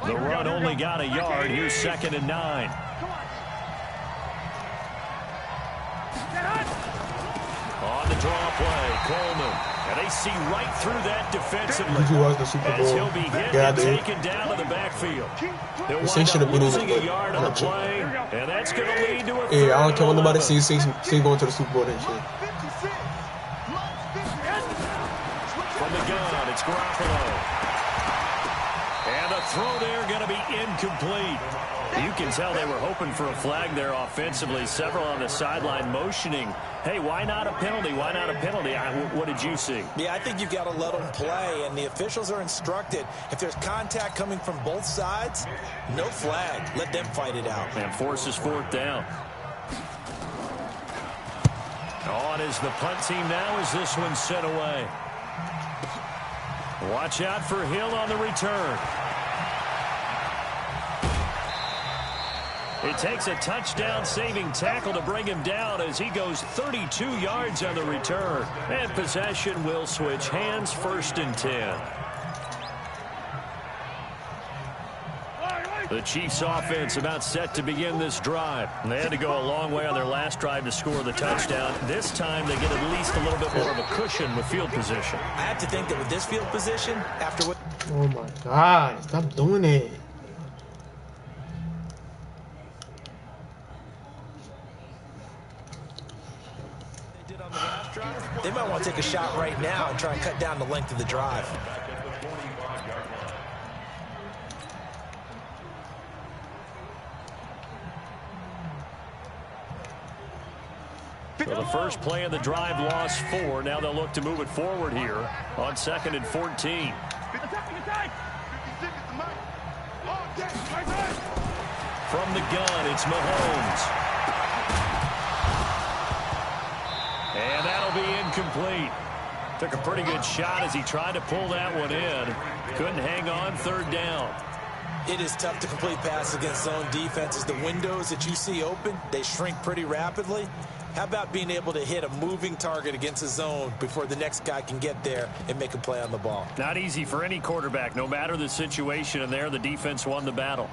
The run only got a yard. Here's 2nd and 9. On the draw play, Coleman. And they see right through that defensively. Did you watch the Super Bowl? As he'll be hit and taken down to the backfield. They'll wind up losing a yard on the play, and that's going to lead to a third. Yeah, I don't care what nobody sees going to the Super Bowl and shit. From the gun, it's Garoppolo. And the throw there going to be incomplete. You can tell they were hoping for a flag there offensively. Several on the sideline motioning, hey, why not a penalty? Why not a penalty? What did you see? Yeah, I think you've got to let them play, and the officials are instructed. If there's contact coming from both sides, no flag. Let them fight it out. And forces 4th down. On is the punt team now as this one's sent away. Watch out for Hill on the return. It takes a touchdown-saving tackle to bring him down as he goes 32 yards on the return. And possession will switch hands, 1st and 10. The Chiefs offense about set to begin this drive. And they had to go a long way on their last drive to score the touchdown. This time they get at least a little bit more of a cushion with field position. I have to think that with this field position, after what... Oh my God, stop doing it. They might want to take a shot right now and try and cut down the length of the drive. So the first play of the drive lost 4. Now they'll look to move it forward here on 2nd and 14. From the gun, it's Mahomes. And that'll be incomplete. Took a pretty good shot as he tried to pull that one in. Couldn't hang on, 3rd down. It is tough to complete passes against zone defenses. The windows that you see open, they shrink pretty rapidly. How about being able to hit a moving target against a zone before the next guy can get there and make a play on the ball? Not easy for any quarterback, no matter the situation, and there the defense won the battle.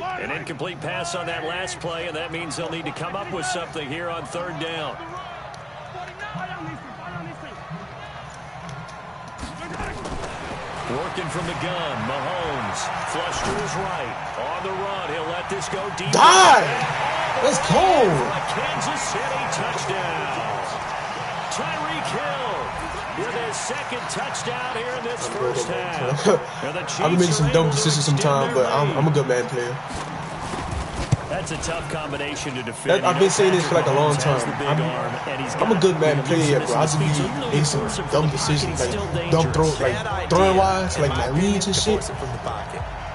An incomplete pass on that last play, and that means they'll need to come up with something here on 3rd down. Working from the gun, Mahomes, flush to his right, on the run, he'll let this go deep. Die! Let's go! Kansas City touchdown. Tyreek Hill with his 2nd touchdown here in this first half. I've been making some dumb decisions sometimes, but I'm a good man player. That's a tough combination to defend. I've been saying this for like a long time. I'm a good man player, bro. I just be making some dumb decisions, like dumb throws, like throwing wise, like my reads and shit.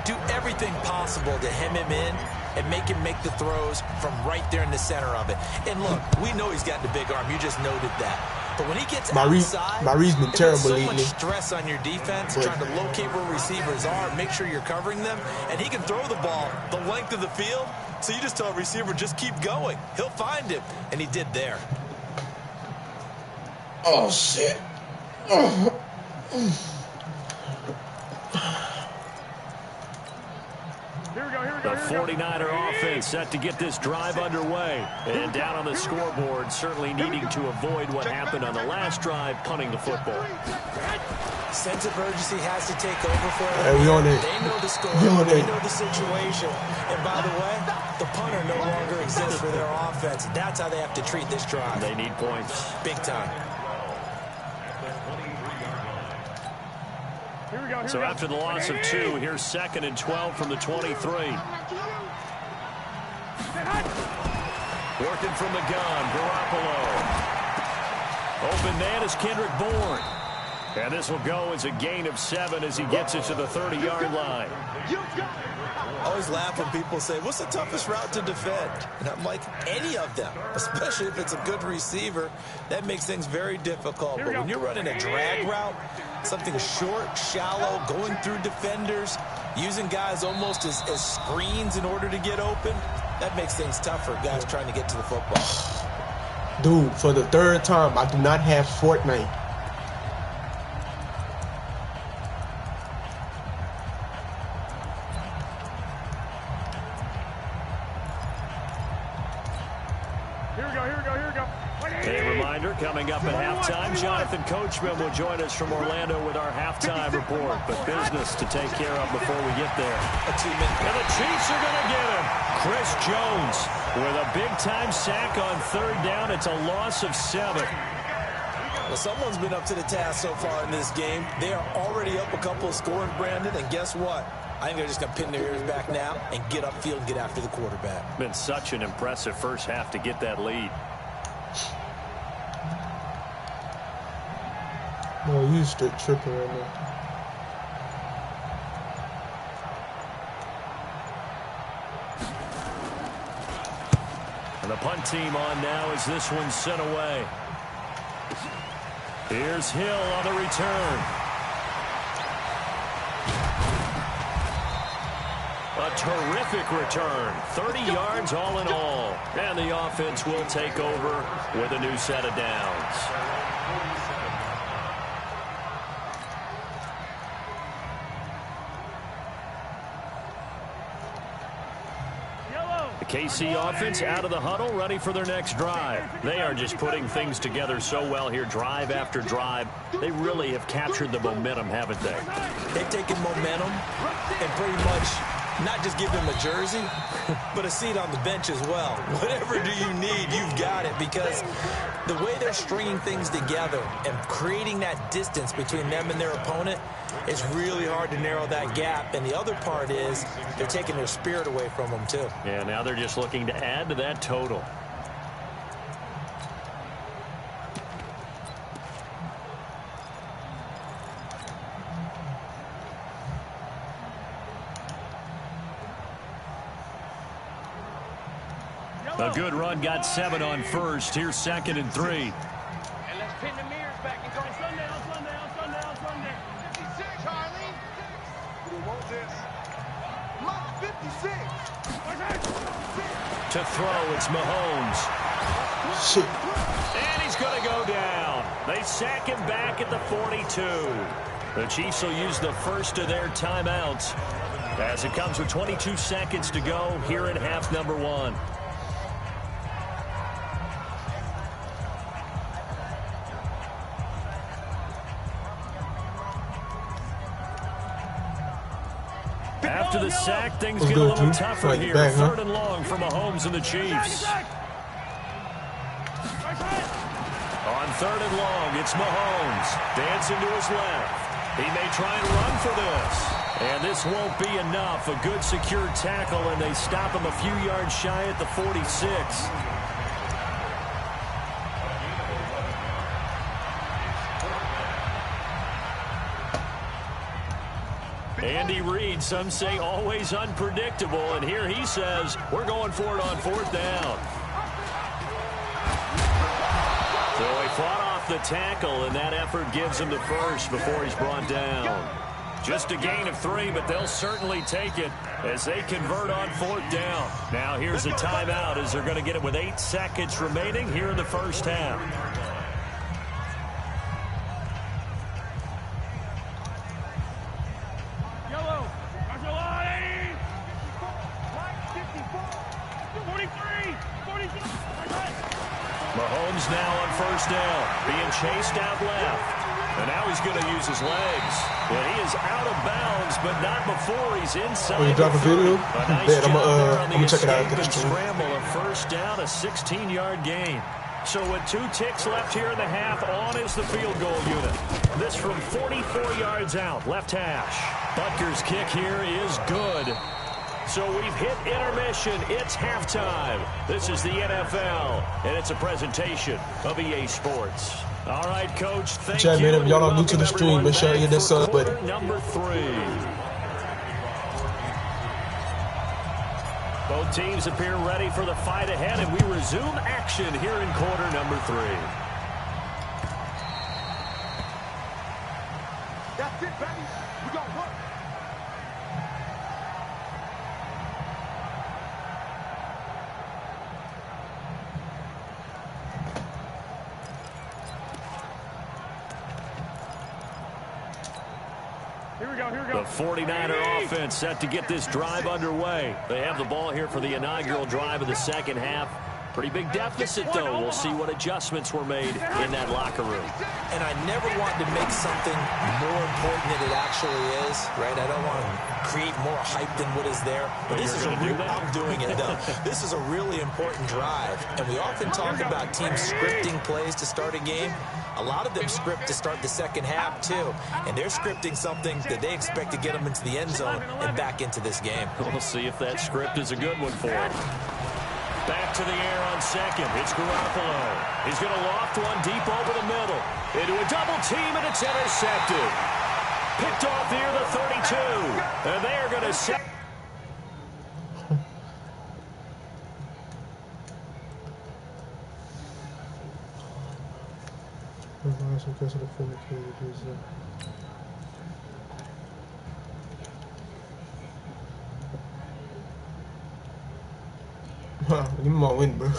Do everything possible to hem him in and make him make the throws from right there in the center of it. And look, we know he's got the big arm. You just noted that. But when he gets outside, my read's been terrible so lately. Much stress on your defense, trying to locate where receivers are, make sure you're covering them, and he can throw the ball the length of the field. So you just tell a receiver, just keep going. He'll find him, and he did there. Oh shit. The 49er offense set to get this drive underway. And down on the scoreboard, certainly needing to avoid what happened on the last drive, punting the football. Sense of urgency has to take over for them. Hey, we on it. They know the score. They know the situation. And by the way, the punter no longer exists for their offense. That's how they have to treat this drive. They need points. Big time. So after the loss of 2, here's 2nd and 12 from the 23. Working from the gun, Garoppolo. Open man is Kendrick Bourne. And this will go as a gain of 7 as he gets it to the 30-yard line. I always laugh when people say, what's the toughest route to defend? And I'm like, any of them, especially if it's a good receiver. That makes things very difficult. But when you're running a drag route, something short, shallow, going through defenders, using guys almost as screens in order to get open, that makes things tough for guys trying to get to the football. Dude, for the 3rd time, I do not have Fortnite. Coming up at halftime, Jonathan Coachman will join us from Orlando with our halftime report. But business to take care of before we get there. And the Chiefs are going to get him. Chris Jones with a big-time sack on 3rd down. It's a loss of 7. Well, someone's been up to the task so far in this game. They are already up a couple of scores, Brandon. And guess what? I think they're just going to pin their ears back now and get upfield and get after the quarterback. Been such an impressive first half to get that lead. No, you straight tripping right now. And the punt team on now as this one's sent away. Here's Hill on the return. A terrific return. 30 yards all in all. And the offense will take over with a new set of downs. The KC offense out of the huddle, ready for their next drive. They are just putting things together so well here, drive after drive. They really have captured the momentum, haven't they? They've taken momentum and pretty much not just give them a jersey, but a seat on the bench as well. Whatever do you need, you've got it, because the way they're stringing things together and creating that distance between them and their opponent is really hard to narrow that gap. And the other part is they're taking their spirit away from them, too. Yeah, now they're just looking to add to that total. A good run, got 7 on first. Here's 2nd and 3. And let's pin the mirrors back and go Sunday. 56, Harley. We want this. Lock 56. To throw, it's Mahomes. Shit. And he's going to go down. They sack him back at the 42. The Chiefs will use the first of their timeouts as it comes with 22 seconds to go here in half number 1. After the sack, things get a little tougher here. 3rd and long for Mahomes and the Chiefs. On 3rd and long, it's Mahomes. Dancing to his left. He may try and run for this. And this won't be enough. A good secure tackle, and they stop him a few yards shy at the 46. Andy Reid, some say always unpredictable, and here he says we're going for it on 4th down. So he fought off the tackle, and that effort gives him the first before he's brought down. Just a gain of 3, but they'll certainly take it as they convert on 4th down. Now here's a timeout as they're going to get it with 8 seconds remaining here in the first half. Mahomes now on 1st down, being chased out left. And now he's going to use his legs. Well, he is out of bounds, but not before he's inside. When you drop a video, I'm gonna check it out. Scramble, a 1st down, a 16-yard gain. So with 2 ticks left here in the half, on is the field goal unit. This from 44 yards out, left hash. Butker's kick here is good. So we've hit intermission. It's halftime. This is the NFL, and it's a presentation of EA Sports. All right, Coach, thank you. Man, if y'all are new to the stream, make sure you hit that sub button. Number 3. Both teams appear ready for the fight ahead, and we resume action here in quarter number 3. That's it, baby. We got work. The 49er offense set to get this drive underway. They have the ball here for the inaugural drive of the second half. Pretty big deficit, though. We'll see what adjustments were made in that locker room. And I never want to make something more important than it actually is, right? I don't want to create more hype than what is there. But this is a real, I'm doing it, though. This is a really important drive. And we often talk about teams scripting plays to start a game. A lot of them script to start the second half, too. And they're scripting something that they expect to get them into the end zone and back into this game. We'll see if that script is a good one for them. Back to the air on 2nd. It's Garoppolo. He's going to loft one deep over the middle. Into a double team, and it's intercepted. Picked off near the 32. And they are going to set. Give me my win, bro.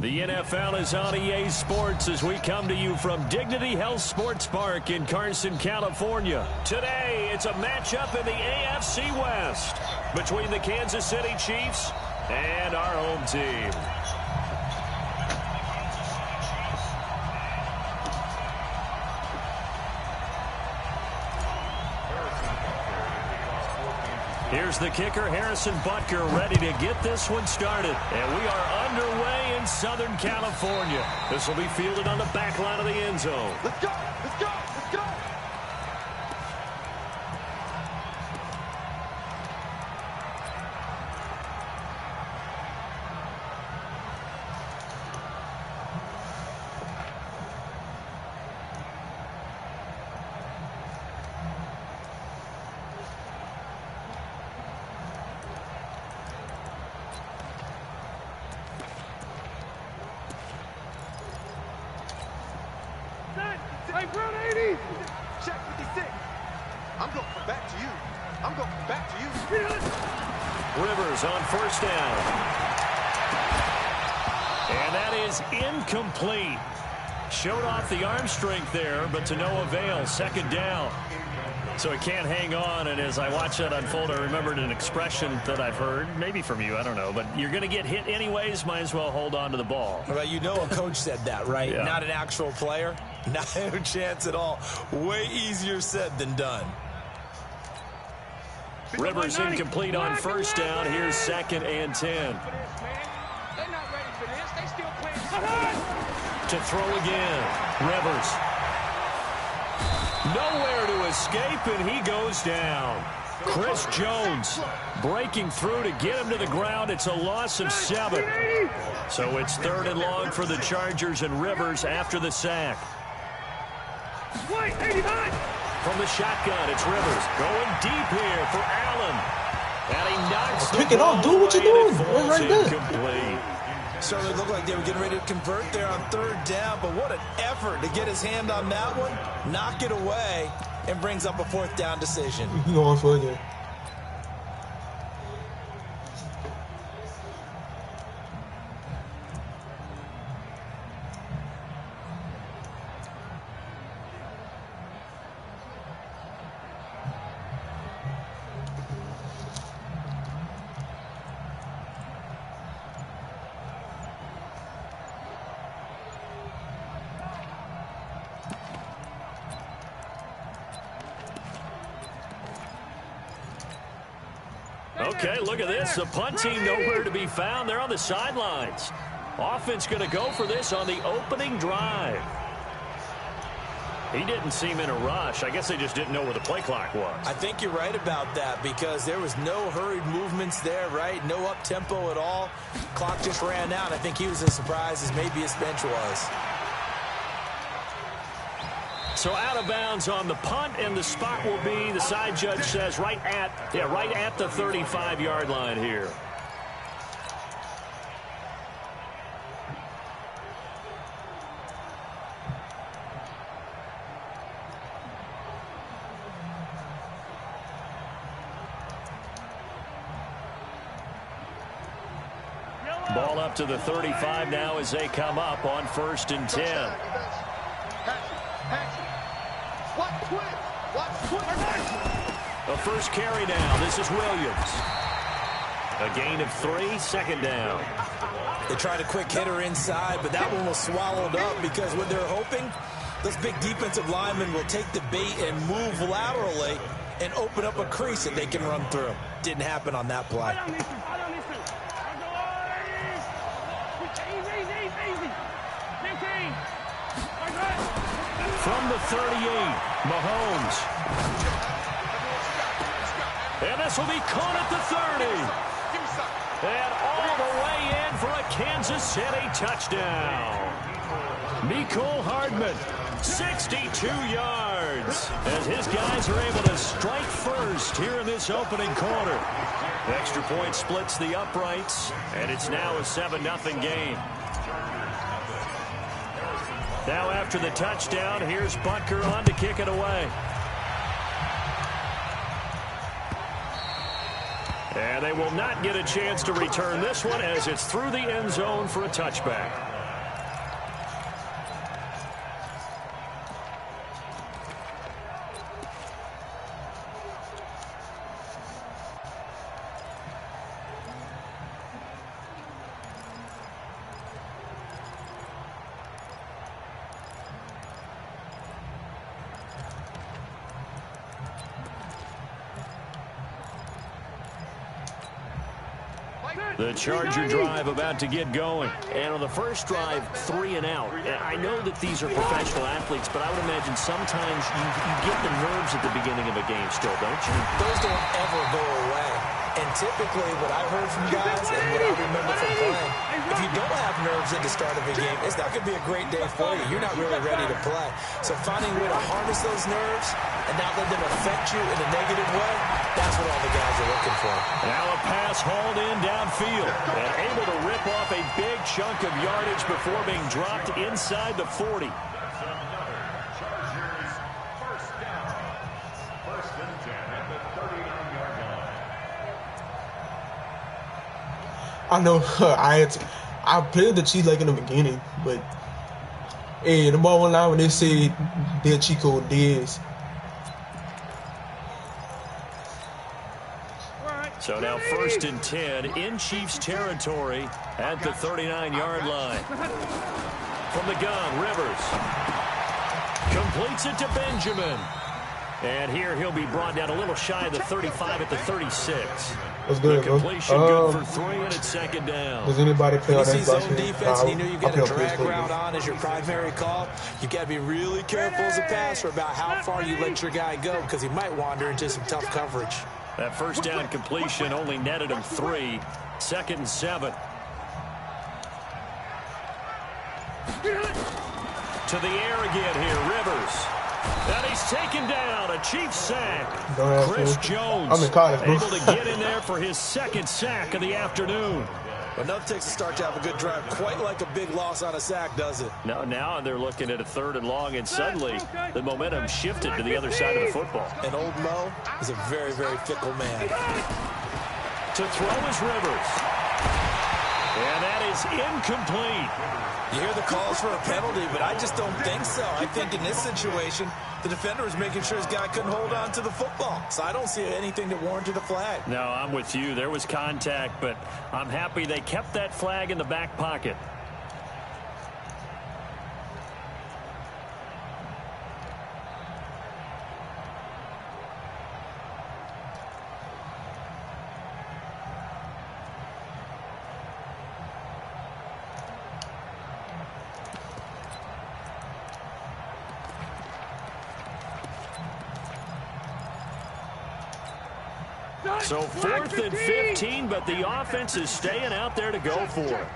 The NFL is on EA Sports as we come to you from Dignity Health Sports Park in Carson, California. Today, it's a matchup in the AFC West between the Kansas City Chiefs and our home team. Here's the kicker, Harrison Butker, ready to get this one started. And we are underway in Southern California. This will be fielded on the back line of the end zone. Let's go! Let's go! Let's go! Hey, Brown 80! Check 56. I'm going to come back to you. I'm going to come back to you. Rivers on first down. And that is incomplete. Showed off the arm strength there, but to no avail. Second down. So it can't hang on, and as I watch that unfold, I remembered an expression that I've heard, maybe from you, I don't know, but you're going to get hit anyways, might as well hold on to the ball. Well, you know a coach said that, right? Yeah. Not an actual player. Not a chance at all. Way easier said than done. Rivers incomplete on first down. Here's 2nd and 10. They're not ready for this. They still playing. To throw again. Rivers. Nowhere to escape, and he goes down. Chris Jones breaking through to get him to the ground. It's a loss of 7. So it's 3rd and long for the Chargers, and Rivers after the sack. White, 89! From the shotgun, it's Rivers going deep here for Allen. And he knocks Pick it up, dude. What you doing? We're right there. Incomplete. So it looked like they were getting ready to convert there on 3rd down, but what an effort to get his hand on that one, knock it away, and brings up a 4th down decision. You going for it again. Okay, look at this. The punt team nowhere to be found. They're on the sidelines. Offense going to go for this on the opening drive. He didn't seem in a rush. I guess they just didn't know where the play clock was. I think you're right about that because there was no hurried movements there, right? No up-tempo at all. Clock just ran out. I think he was as surprised as maybe his bench was. So out of bounds on the punt, and the spot will be, the side judge says, right at the 35-yard line here. Ball up to the 35 now as they come up on 1st and 10. A first carry now. This is Williams. A gain of 3, 2nd down. They tried a quick hitter inside, but that one was swallowed up because what they're hoping, those big defensive linemen will take the bait and move laterally and open up a crease that they can run through. Didn't happen on that play. From the 38, Mahomes. And this will be caught at the 30. And all the way in for a Kansas City touchdown. Mecole Hardman, 62 yards. As his guys are able to strike first here in this opening quarter. Extra point splits the uprights, and it's now a 7-0 game. Now after the touchdown, here's Butker on to kick it away. And they will not get a chance to return this one as it's through the end zone for a touchback. The Charger drive about to get going. And on the first drive, 3 and out. I know that these are professional athletes, but I would imagine sometimes you get the nerves at the beginning of a game still, don't you? Those don't ever go away. And typically what I've heard from guys and what I remember from playing, if you don't have nerves at the start of a game, it's not going to be a great day for you. You're not really ready to play. So finding a way to harness those nerves and not let them affect you in a negative way, that's what all the guys are looking for. Now a pass hauled in downfield and able to rip off a big chunk of yardage before being dropped inside the 40. I know I played the Chiefs like in the beginning, but hey, the ball went out when they said their cheat code Diz. So now 1st and 10 in Chiefs territory at the 39-yard line. From the gun, Rivers completes it to Benjamin. And here he'll be brought down a little shy of the 35 at the 36. What's good, the completion good for 3 and it's 2nd down. Does anybody play on that zone defense and you know you got a drag route on as your primary call, you got to be really careful as a passer about how far you let your guy go because he might wander into some tough coverage. That first down completion only netted him 3. 2nd and 7. To the air again here, Rivers. And he's taken down, a Chiefs sack. Chris Jones able to get in there for his 2nd sack of the afternoon. Enough takes a start to have a good drive, quite like a big loss on a sack, does it? No, now they're looking at a 3rd and long, and suddenly the momentum shifted to the other side of the football. And old Mo is a very, very fickle man. To throw is Rivers. And that is incomplete. You hear the calls for a penalty, but I just don't think so. I think in this situation, the defender was making sure his guy couldn't hold on to the football. So I don't see anything that warranted a flag. No, I'm with you. There was contact, but I'm happy they kept that flag in the back pocket. So 4th and 15, but the offense is staying out there to go for it.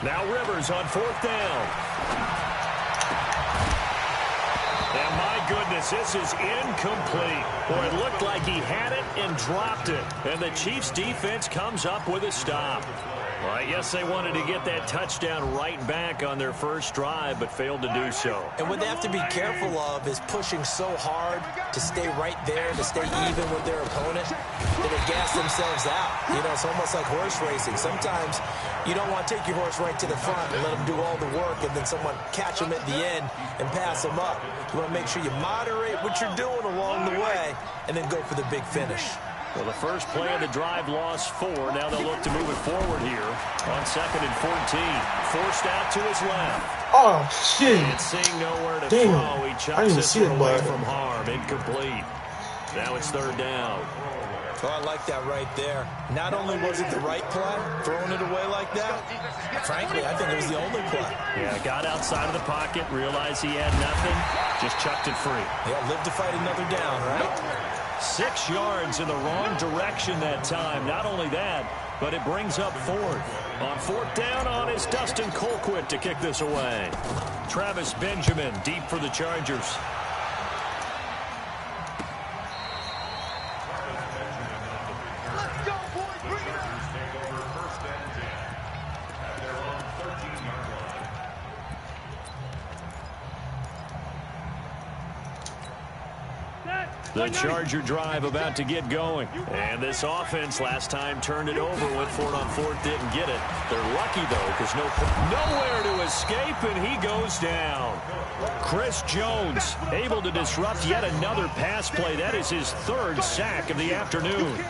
Now Rivers on 4th down. And my goodness, this is incomplete. Boy, it looked like he had it and dropped it. And the Chiefs defense comes up with a stop. Well, I guess they wanted to get that touchdown right back on their first drive, but failed to do so. And what they have to be careful of is pushing so hard to stay right there, to stay even with their opponent, that they gas themselves out. You know, it's almost like horse racing. Sometimes you don't want to take your horse right to the front and let them do all the work, and then someone catch them at the end and pass them up. You want to make sure you moderate what you're doing along the way and then go for the big finish. Well, the first play of the drive lost 4. Now they'll look to move it forward here on 2nd and 14. Forced out to his left. Oh, shit. And seeing nowhere to Damn. throw, he chucks it away it, from harm. Incomplete. Now it's 3rd down. Oh, I like that right there. Not only was it the right play, throwing it away like that, frankly, I think it was the only play. Yeah, got outside of the pocket, realized he had nothing, just chucked it free. Yeah, live to fight another down, right? 6 yards in the wrong direction that time. Not only that, but it brings up 4th. On 4th down on is Dustin Colquitt to kick this away. Travis Benjamin deep for the Chargers. The Charger drive about to get going. And this offense last time turned it over, went for it on 4th, didn't get it. They're lucky, though, because nowhere to escape, and he goes down. Chris Jones able to disrupt yet another pass play. That is his 3rd sack of the afternoon.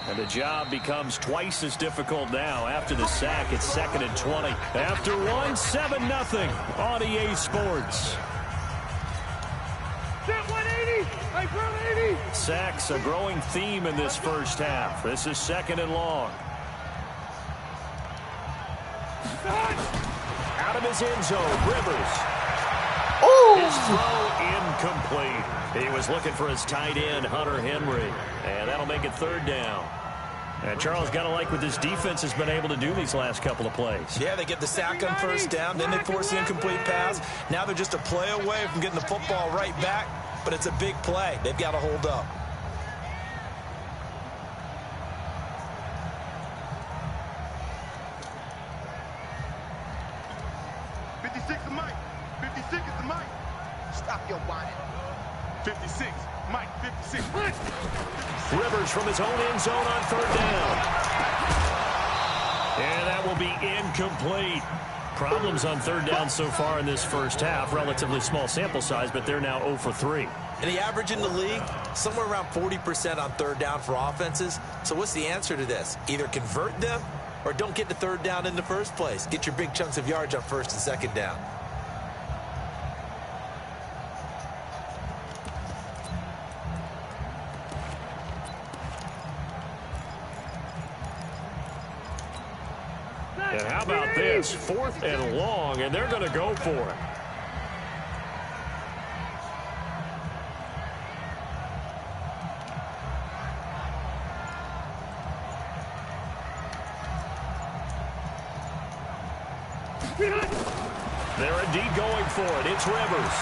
And the job becomes twice as difficult now. After the sack, it's 2nd and 20. After 1, 7-0 on EA Sports. Sacks a growing theme in this first half. This is 2nd and long. Out of his end zone, Rivers. Oh! His throw incomplete. He was looking for his tight end, Hunter Henry. And that'll make it 3rd down. And Charles, got to like what this defense has been able to do these last couple of plays. Yeah, they get the sack on 1st down, then they force the incomplete pass. Now they're just a play away from getting the football right back, but it's a big play. They've got to hold up. Whining. 56, Mike, 56. Rivers from his own end zone on 3rd down. And that will be incomplete. Problems on 3rd down so far in this first half. Relatively small sample size, but they're now 0 for 3. And the average in the league, somewhere around 40% on 3rd down for offenses. So what's the answer to this? Either convert them or don't get to 3rd down in the first place. Get your big chunks of yards on 1st and 2nd down. And how about this? 4th and long, and they're going to go for it. They're indeed going for it. It's Rivers.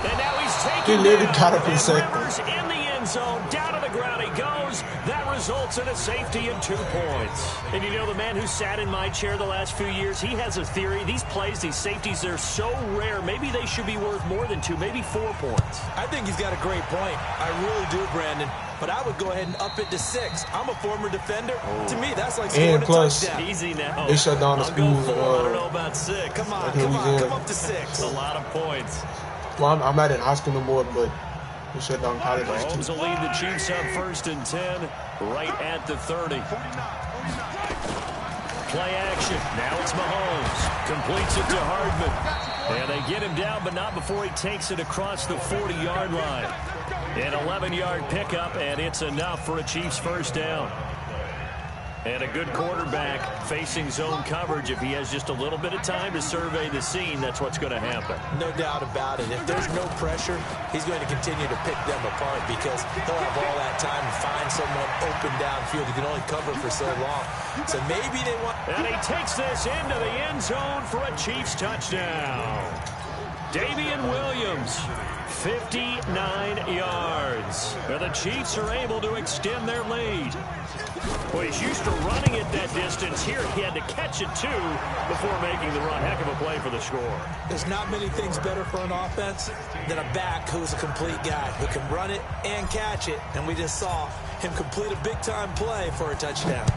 And now he's taking He literally got up in Rivers in the end zone. Down to the ground he goes. That results in a safety and 2 points. And you know, the man who sat in my chair the last few years, he has a theory. These plays, these safeties, they're so rare. Maybe they should be worth more than 2, maybe 4 points. I think he's got a great point. I really do, Brandon. But I would go ahead and up it to 6. I'm a former defender. Oh. To me, that's like scoring a touchdown. Easy now. They shut down the school. I don't know about 6. Come up to 6. A lot of points. Well, I'm not in high school no more, but they shut down college. Mahomes will lead the Chiefs up 1st and 10, right at the 30. Play action. Now it's Mahomes. Completes it to Hardman. And they get him down, but not before he takes it across the 40-yard line. An 11-yard pickup, and it's enough for a Chiefs 1st down. And a good quarterback facing zone coverage. If he has just a little bit of time to survey the scene, that's what's going to happen. No doubt about it. If there's no pressure, he's going to continue to pick them apart because he'll have all that time to find someone open downfield who can only cover for so long. So maybe they want... And he takes this into the end zone for a Chiefs touchdown. Damian Williams, 59 yards. And the Chiefs are able to extend their lead. Well, he's used to running it that distance. Here he had to catch it, too, before making the run. Heck of a play for the score. There's not many things better for an offense than a back who's a complete guy who can run it and catch it. And we just saw him complete a big-time play for a touchdown.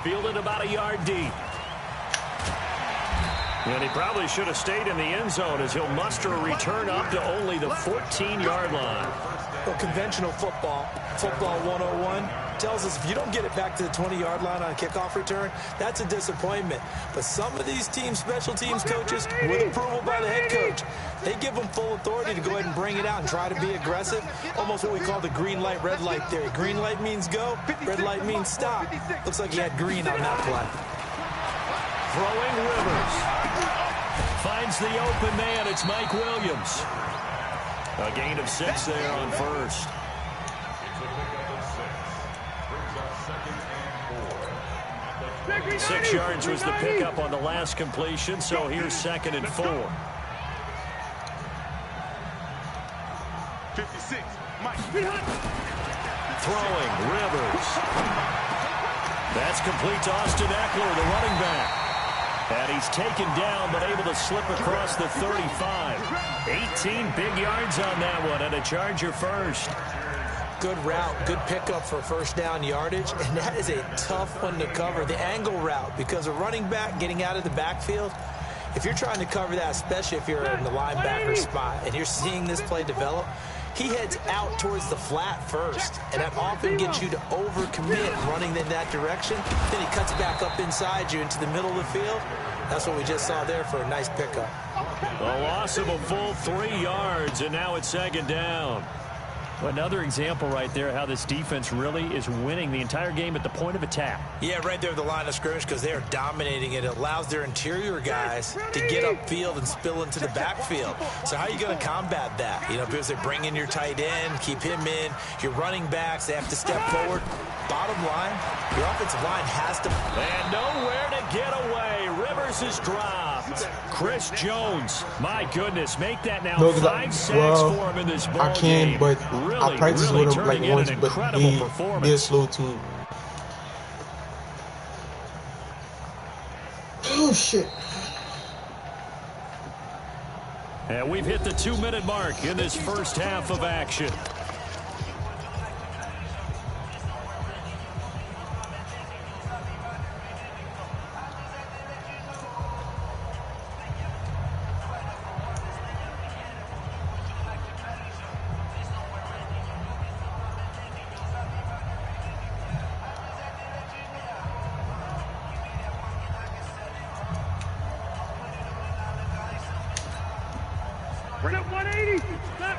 Fielded about a yard deep. And he probably should have stayed in the end zone as he'll muster a return up to only the 14-yard line. Well, conventional football 101, tells us if you don't get it back to the 20-yard line on a kickoff return, that's a disappointment. But some of these teams, special teams coaches, with approval by the head coach, they give them full authority to go ahead and bring it out and try to be aggressive. Almost what we call the green light, red light theory. Green light means go, red light means stop. Looks like he had green on that play. Throwing Rivers. Finds the open man. It's Mike Williams. A gain of 6 there on first. Six yards was the pickup on the last completion, so here's 2nd and 4. 56. Mike. Throwing Rivers. That's complete to Austin Eckler, the running back. And he's taken down, but able to slip across the 35. 18 big yards on that one, and a Charger first. Good route, good pickup for first down yardage, and that is a tough one to cover, the angle route, because a running back getting out of the backfield, if you're trying to cover that, especially if you're in the linebacker spot, and you're seeing this play develop, he heads out towards the flat first, and that often gets you to overcommit running in that direction. Then he cuts back up inside you into the middle of the field. That's what we just saw there for a nice pickup. A loss of a full 3 yards, and now it's 2nd down. Another example right there how this defense really is winning the entire game at the point of attack. Yeah, right there at the line of scrimmage because they are dominating it. It allows their interior guys to get upfield and spill into the backfield. So how are you going to combat that? You know, because they bring in your tight end, keep him in. Your running backs, they have to step forward. Bottom line, your offensive line has to... And nowhere to get away. Rivers is dropped. Chris Jones, my goodness, make that now 5 sacks for him in this ball I can, game. but really, I practice really with him like once, but they're slow too. Oh, shit. And we've hit the 2-minute mark in this first half of action.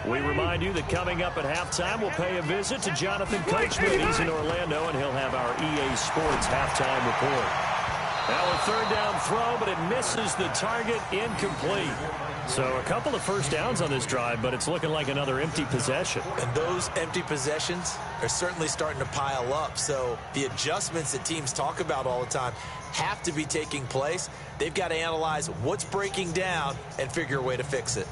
We remind you that coming up at halftime, we'll pay a visit to Jonathan Coachman. He's in Orlando, and he'll have our EA Sports halftime report. Now a 3rd down throw, but it misses the target, incomplete. So a couple of first downs on this drive, but it's looking like another empty possession. And those empty possessions are certainly starting to pile up. So the adjustments that teams talk about all the time have to be taking place. They've got to analyze what's breaking down and figure a way to fix it.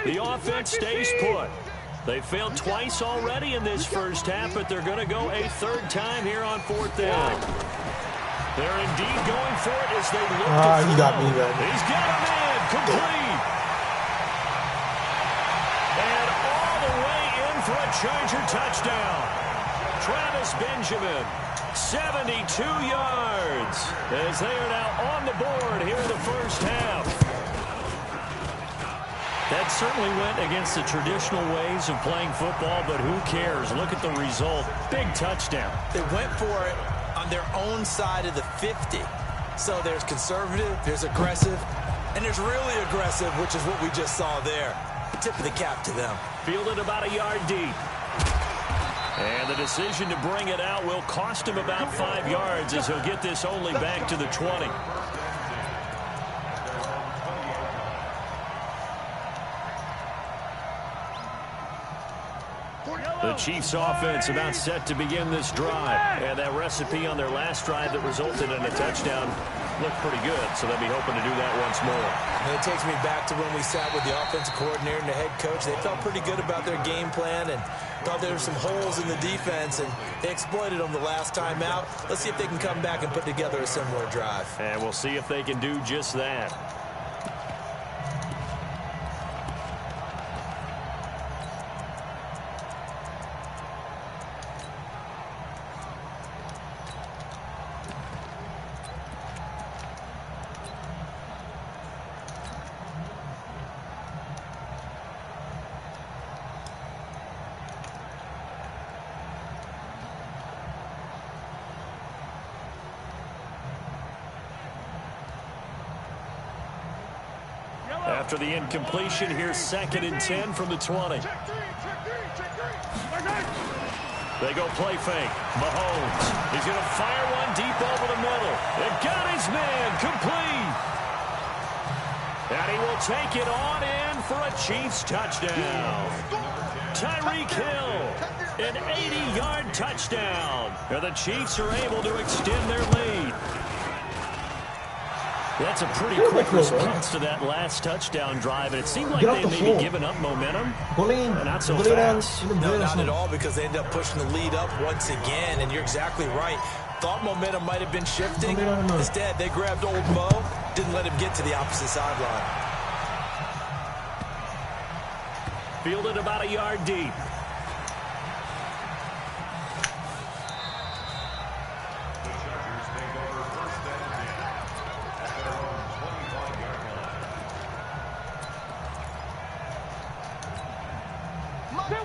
The offense stays put. They failed twice already in this first half, but they're going to go a 3rd time here on 4th down. They're indeed going for it as they look to throw. He got me, man. He's got him in. Complete. And all the way in for a Charger touchdown. Travis Benjamin, 72 yards, as they are now on the board here in the first half. That certainly went against the traditional ways of playing football, but who cares? Look at the result. Big touchdown. They went for it on their own side of the 50. So there's conservative, there's aggressive, and there's really aggressive, which is what we just saw there. Tip of the cap to them. Fielded about a yard deep. And the decision to bring it out will cost him about 5 yards as he'll get this only back to the 20. The The Chiefs offense about set to begin this drive. And that recipe on their last drive that resulted in a touchdown looked pretty good, so they'll be hoping to do that once more. And it takes me back to when we sat with the offensive coordinator and the head coach. They felt pretty good about their game plan and thought there were some holes in the defense, and they exploited them the last time out. Let's see if they can come back and put together a similar drive. And we'll see if they can do just that. After the incompletion, here's 2nd and 10 from the 20. They go play fake. Mahomes. He's going to fire one deep over the middle. It got his man complete. And he will take it on in for a Chiefs touchdown. Tyreek Hill, an 80-yard touchdown. And the Chiefs are able to extend their lead. That's a pretty quick response to that last touchdown drive, and it seemed like they may be giving up momentum. Not so fast. No, not at all, because they ended up pushing the lead up once again, and you're exactly right. Thought momentum might have been shifting. Instead, they grabbed old Mo, didn't let him get to the opposite sideline. Fielded about a yard deep.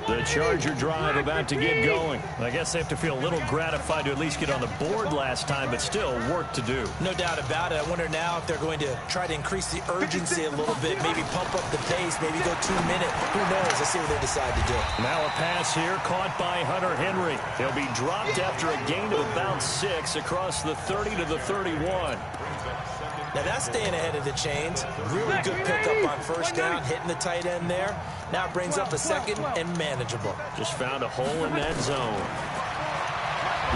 The Charger drive about to get going. I guess they have to feel a little gratified to at least get on the board last time, but still work to do. No doubt about it. I wonder now if they're going to try to increase the urgency a little bit, maybe pump up the pace, maybe go 2 minute. Who knows? Let's see what they decide to do. Now a pass here caught by Hunter Henry. He'll be dropped after a gain of about 6 across the 30 to the 31. Now that's staying ahead of the chains. Really good pickup on first down, hitting the tight end there. Now it brings up a 2nd and manageable. Just found a hole in that zone.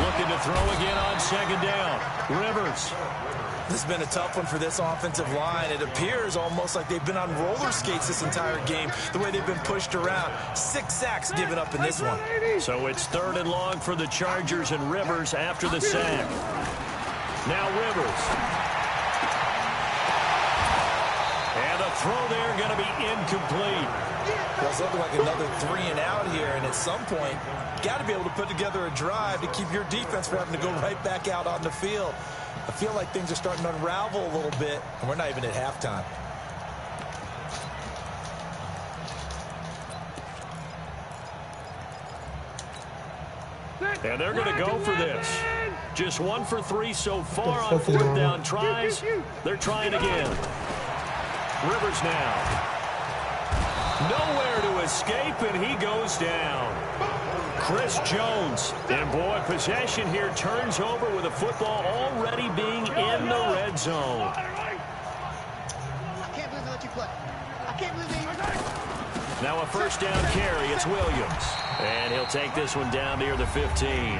Looking to throw again on 2nd down. Rivers. This has been a tough one for this offensive line. It appears almost like they've been on roller skates this entire game, the way they've been pushed around. 6 sacks given up in this one. So it's 3rd and long for the Chargers, and Rivers after the sack. Now Rivers. And the throw there going to be incomplete. Well, it's looking like another 3 and out here, and at some point, you got to be able to put together a drive to keep your defense from having to go right back out on the field. I feel like things are starting to unravel a little bit, and we're not even at halftime. And they're going to go for this. Just 1 for 3 so far on 4th down tries. They're trying again. Rivers now. Nowhere to escape, and he goes down. Chris Jones. And, boy, possession here turns over with the football already being in the red zone. I can't believe they let you play. I can't believe they... Now a 1st down carry. It's Williams. And he'll take this one down near the 15.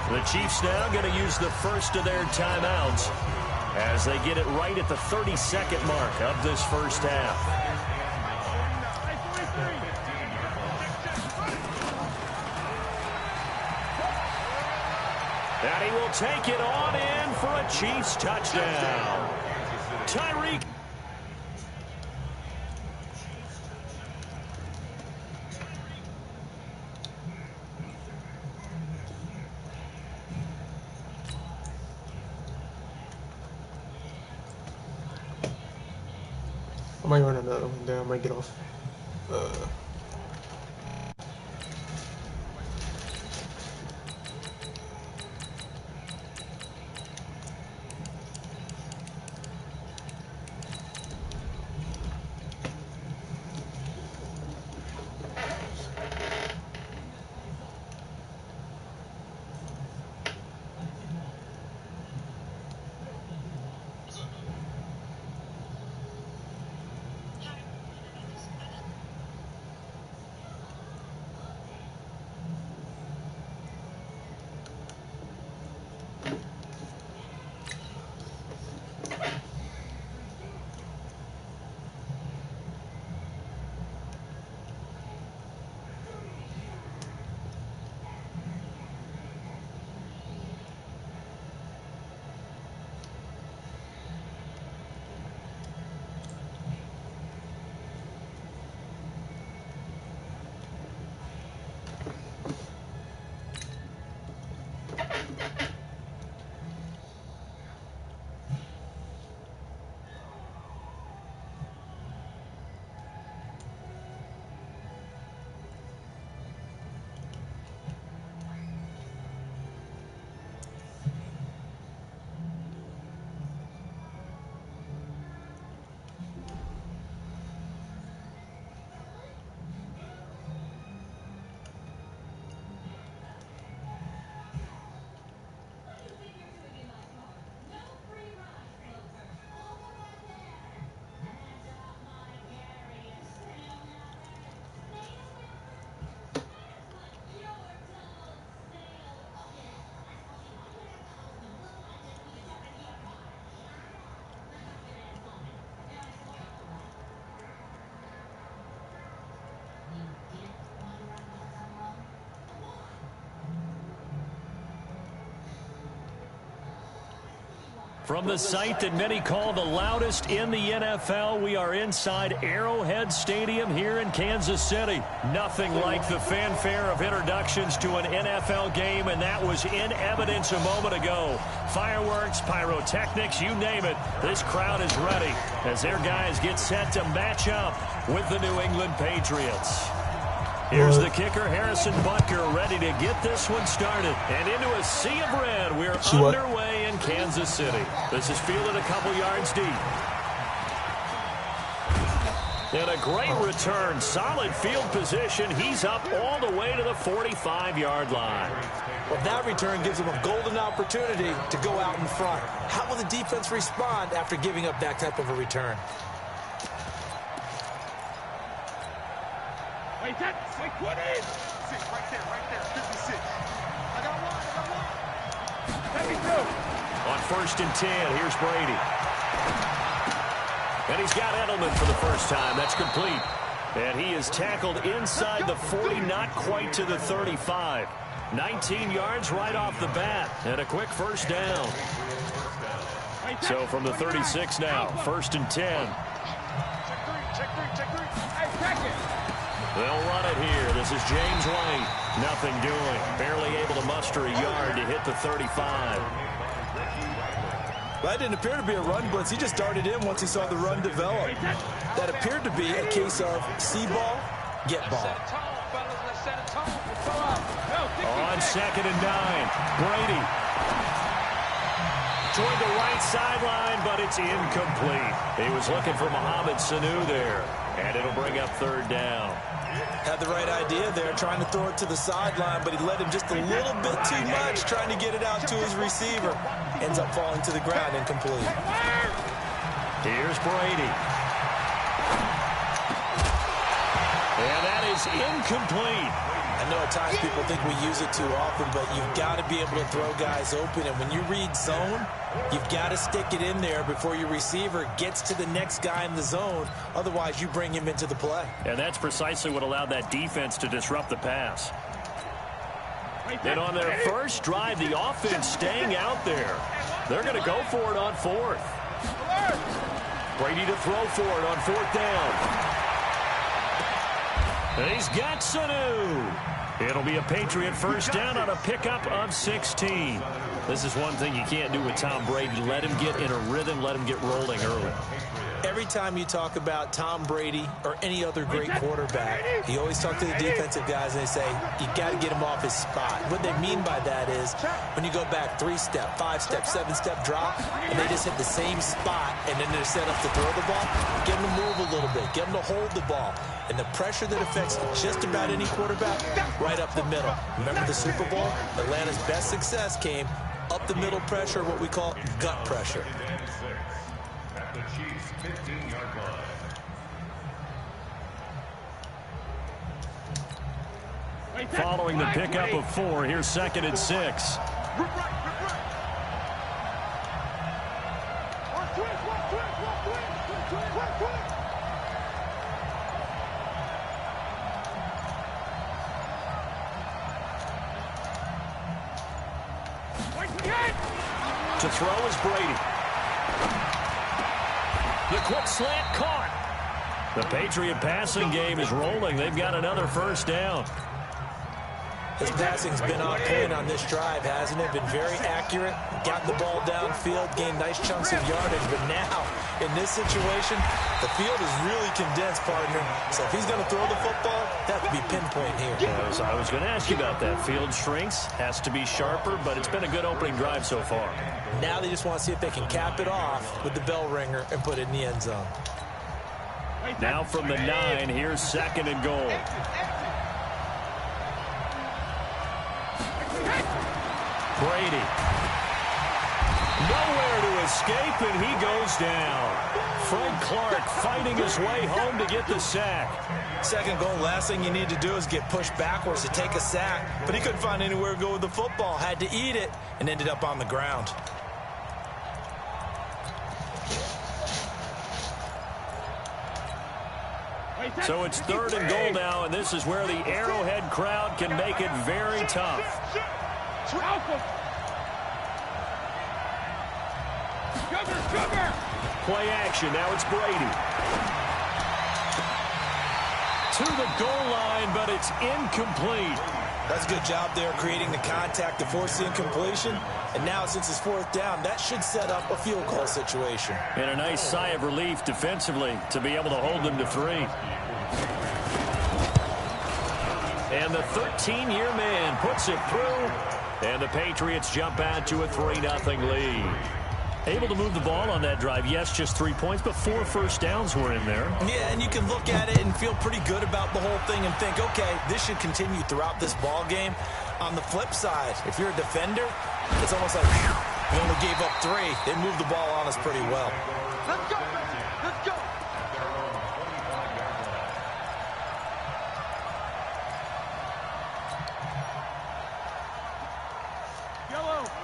The Chiefs now going to use the first of their timeouts as they get it right at the 32nd mark of this first half. And he will take it on in for a Chiefs touchdown. Tyreek. I might run another one down, I might get off. From the site that many call the loudest in the NFL, we are inside Arrowhead Stadium here in Kansas City. Nothing like the fanfare of introductions to an NFL game, and that was in evidence a moment ago. Fireworks, pyrotechnics, you name it. This crowd is ready as their guys get set to match up with the New England Patriots. Here's the kicker, Harrison Butker, ready to get this one started. And into a sea of red, we're underway in Kansas City. This is fielded a couple yards deep. And a great return, solid field position. He's up all the way to the 45-yard line. Well, that return gives him a golden opportunity to go out in front. How will the defense respond after giving up that type of a return? Wait, what is? Sit right there, 56. I got one. Let me go. On 1st and 10, here's Brady. And he's got Edelman for the first time. That's complete. And he is tackled inside the 40, not quite to the 35. 19 yards right off the bat. And a quick first down. So from the 36 now, 1st and 10. Check three. Hey, check it. They'll run it here. This is James White. Nothing doing. Barely able to muster a yard to hit the 35. Well, that didn't appear to be a run blitz. He just darted in once he saw the run develop. That appeared to be a case of see ball, get ball. On 2nd and 9, Brady. Toward the right sideline, but it's incomplete. He was looking for Mohamed Sanu there, and it'll bring up 3rd down. Had the right idea there, trying to throw it to the sideline, but he led him just a little bit too much, trying to get it out to his receiver. Ends up falling to the ground, incomplete. Here's Brady. And that is incomplete. I know at times people think we use it too often, but you've got to be able to throw guys open. And when you read zone, you've got to stick it in there before your receiver gets to the next guy in the zone. Otherwise, you bring him into the play. And that's precisely what allowed that defense to disrupt the pass. And on their first drive, the offense staying out there. They're going to go for it on 4th. Brady to throw for it on 4th down. And he's got Sanu. It'll be a Patriot first down on a pickup of 16. This is one thing you can't do with Tom Brady. Let him get in a rhythm. Let him get rolling early. Every time you talk about Tom Brady or any other great quarterback, you always talk to the defensive guys and they say, you got to get him off his spot. What they mean by that is when you go back 3-step, 5-step, 7-step drop, and they just hit the same spot and then they're set up to throw the ball, get them to move a little bit, get them to hold the ball. And the pressure that affects just about any quarterback, right up the middle. Remember the Super Bowl? Atlanta's best success came up the middle pressure, what we call gut pressure. Following the pickup of 4, here's 2nd and 6. To throw is Brady. The quick slant caught. The Patriot passing game is rolling. They've got another first down. His passing's been on point on this drive, hasn't it? Been very accurate, gotten the ball downfield, gained nice chunks of yardage. But now, in this situation, the field is really condensed, partner. So if he's going to throw the football, that would be pinpoint here. Yes, I was going to ask you about that. Field shrinks, has to be sharper, but it's been a good opening drive so far. Now they just want to see if they can cap it off with the bell ringer and put it in the end zone. Now from the 9, here's 2nd and goal. Brady. Nowhere to escape, and he goes down. Frank Clark fighting his way home to get the sack. 2nd goal, last thing you need to do is get pushed backwards to take a sack. But he couldn't find anywhere to go with the football. Had to eat it and ended up on the ground. So it's 3rd and goal now, and this is where the Arrowhead crowd can make it very tough. Play action. Now it's Brady. To the goal line, but it's incomplete. That's a good job there creating the contact to force the incompletion. And now, since it's 4th down, that should set up a field goal situation. And a nice sigh of relief defensively to be able to hold them to 3. And the 13-year man puts it through. And the Patriots jump out to a 3-0 lead. Able to move the ball on that drive. Yes, just 3 points, but 4 first downs were in there. Yeah, and you can look at it and feel pretty good about the whole thing and think, okay, this should continue throughout this ball game. On the flip side, if you're a defender, it's almost like we only gave up 3. They moved the ball on us pretty well. Let's go, baby. Let's go.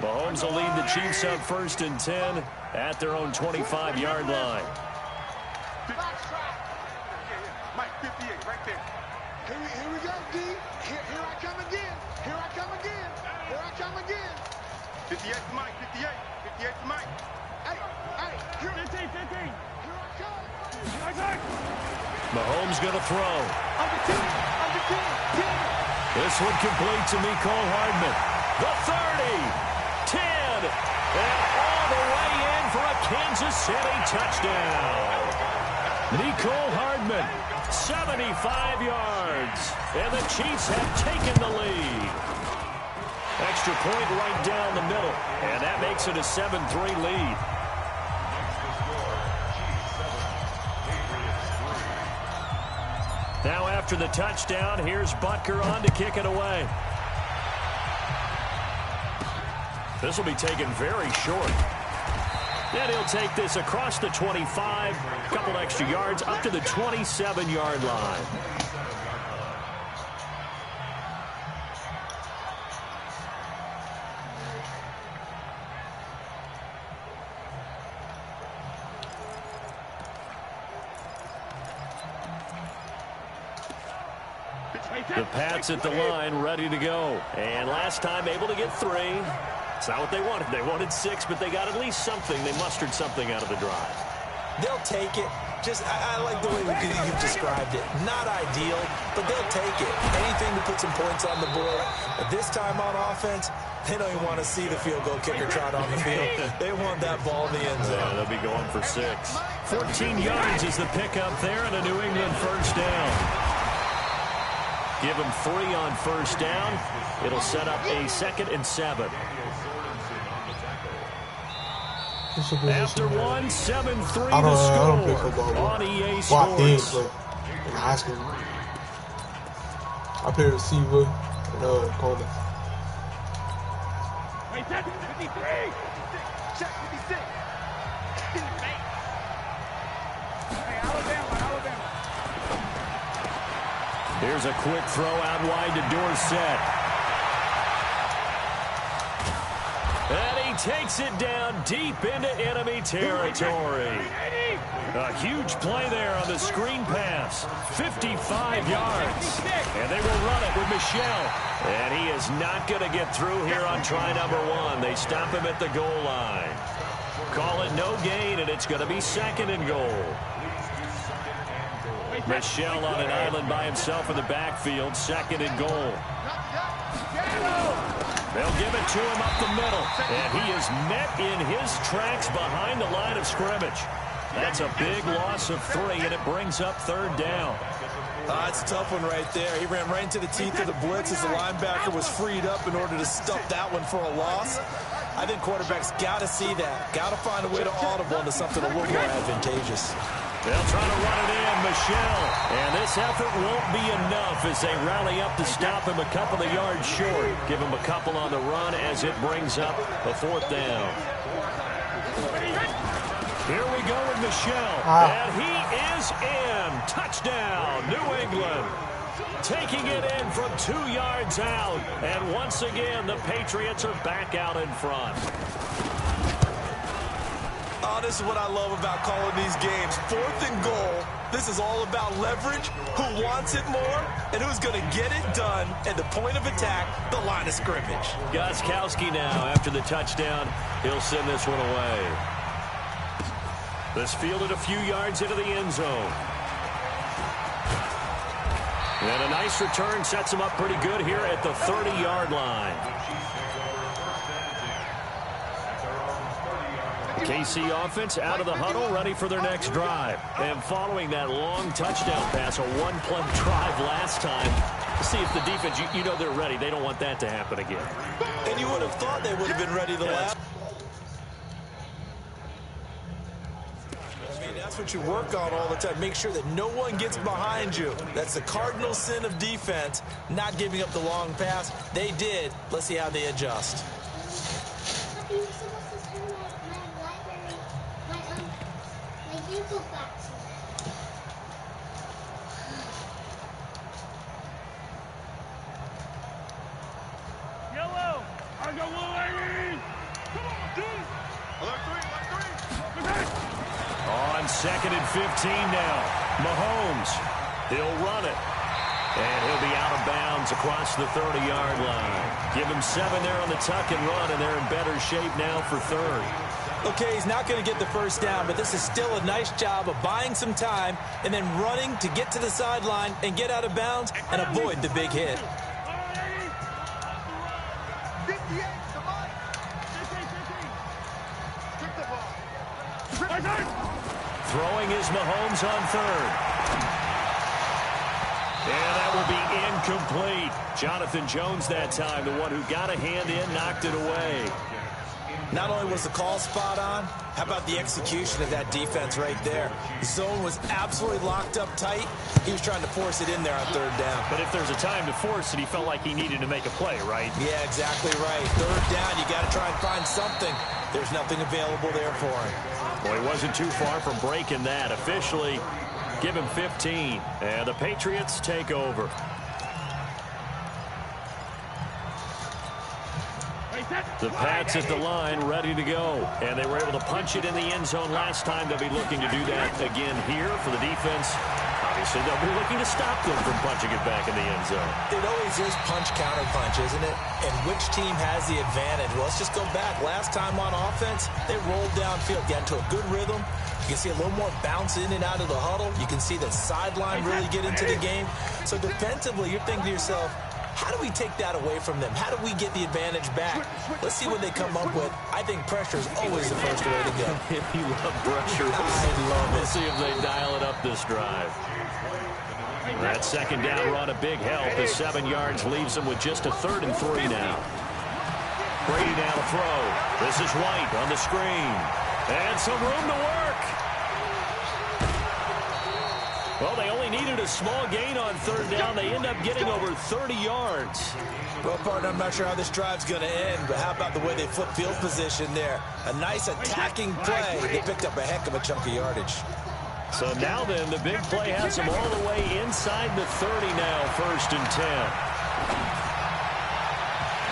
Mahomes will lead the Chiefs up 1st and 10 at their own 25-yard line. Mike, 58, right there. Here we go, D. Here I come again. Here I come again. Here I come again. 58 to Mike, 58. 58 to Mike. Hey, here. 15. Here I come. Mahomes going to throw. Under 10. This one complete to Mecole Hardman. The 30. 10, and all the way in for a Kansas City touchdown. Mecole Hardman, 75 yards, and the Chiefs have taken the lead. Extra point right down the middle, and that makes it a 7-3 lead. Now after the touchdown, here's Butker on to kick it away. This will be taken very short. And he'll take this across the 25, a couple extra yards, up to the 27-yard line. The Pats at the line, ready to go. And last time able to get 3. It's not what they wanted. They wanted 6, but they got at least something. They mustered something out of the drive. They'll take it. I like the way you've described it. Not ideal, but they'll take it. Anything to put some points on the board. But this time on offense, they don't even want to see the field goal kicker trot on the field. They want that ball in the end zone. Yeah, they'll be going for 6. 14 yards is the pickup there, and a New England first down. Give them 3 on first down. It'll set up a 2nd and 7. After 1, 7-3 the score. I don't play football, bro. On EA Well, Sports. I did, but in high school. I played receiver and corner. Wait, that's 53. Check 56. Hey, Alabama. Here's a quick throw out wide to Dorsett. And he takes it down deep into enemy territory. A huge play there on the screen pass. 55 yards. And they will run it with Michel. And he is not going to get through here on try number 1. They stop him at the goal line. Call it no gain, and it's going to be 2nd and goal. Michel on an island by himself in the backfield. 2nd and goal. They'll give it to him up the middle. And he is met in his tracks behind the line of scrimmage. That's a big loss of 3, and it brings up 3rd down. It's a tough one right there. He ran right into the teeth of the blitz as the linebacker was freed up in order to stuff that one for a loss. I think quarterbacks got to see that. Got to find a way to audible into something a little more advantageous. They'll try to run it in, Michel. And this effort won't be enough as they rally up to stop him a couple of yards short. Give him a couple on the run as it brings up a 4th down. Here we go with Michel. And he is in. Touchdown, New England. Taking it in from 2 yards out. And once again, the Patriots are back out in front. Oh, this is what I love about calling these games. 4th and goal. This is all about leverage, who wants it more, and who's going to get it done at the point of attack, the line of scrimmage. Gostkowski now, after the touchdown, he'll send this one away. This fielded a few yards into the end zone. And a nice return sets him up pretty good here at the 30-yard line. KC offense out of the huddle, ready for their next drive. And following that long touchdown pass, a one-play drive last time, to see if the defense, you know they're ready. They don't want that to happen again. And you would have thought they would have been ready the last. I mean, that's what you work on all the time. Make sure that no one gets behind you. That's the cardinal sin of defense, not giving up the long pass. They did. Let's see how they adjust. Yellow! I got one lady! Come on, dude! Alert three! On 2nd and 15 now. Mahomes. He'll run it. And he'll be out of bounds across the 30-yard line. Give him 7 there on the tuck and run, and they're in better shape now for third. Okay, he's not going to get the first down, but this is still a nice job of buying some time and then running to get to the sideline and get out of bounds and avoid the big hit. 58, come on! 15. Throwing is Mahomes on third. And that will be incomplete. Jonathan Jones that time, the one who got a hand in, knocked it away. Not only was the call spot on, how about the execution of that defense right there? The zone was absolutely locked up tight. He was trying to force it in there on third down. But if there's a time to force it, he felt like he needed to make a play, right? Yeah, exactly right. Third down, you got to try and find something. There's nothing available there for him. Well, he wasn't too far from breaking that. Officially, give him 15. And the Patriots take over. The Pats at the line, ready to go. And they were able to punch it in the end zone last time. They'll be looking to do that again here for the defense. Obviously, they'll be looking to stop them from punching it back in the end zone. It always is punch-counter-punch, isn't it? And which team has the advantage? Well, let's just go back. Last time on offense, they rolled downfield, got into a good rhythm. You can see a little more bounce in and out of the huddle. You can see the sideline really get into the game. So defensively, you're thinking to yourself, how do we take that away from them? How do we get the advantage back? Let's see what they come up with. I think pressure is always the first way to go. If you love pressure, I love it. Let's see if they dial it up this drive. That second down run, a big help. The 7 yards leaves them with just a 3rd and 3 now. Brady down to throw. This is White on the screen. And some room to work. Well, they only needed a small gain on 3rd down. They end up getting over 30 yards. Well, partner, I'm not sure how this drive's going to end, but how about the way they flip field position there? A nice attacking play. They picked up a heck of a chunk of yardage. So now then, the big play has them all the way inside the 30 now, 1st and 10.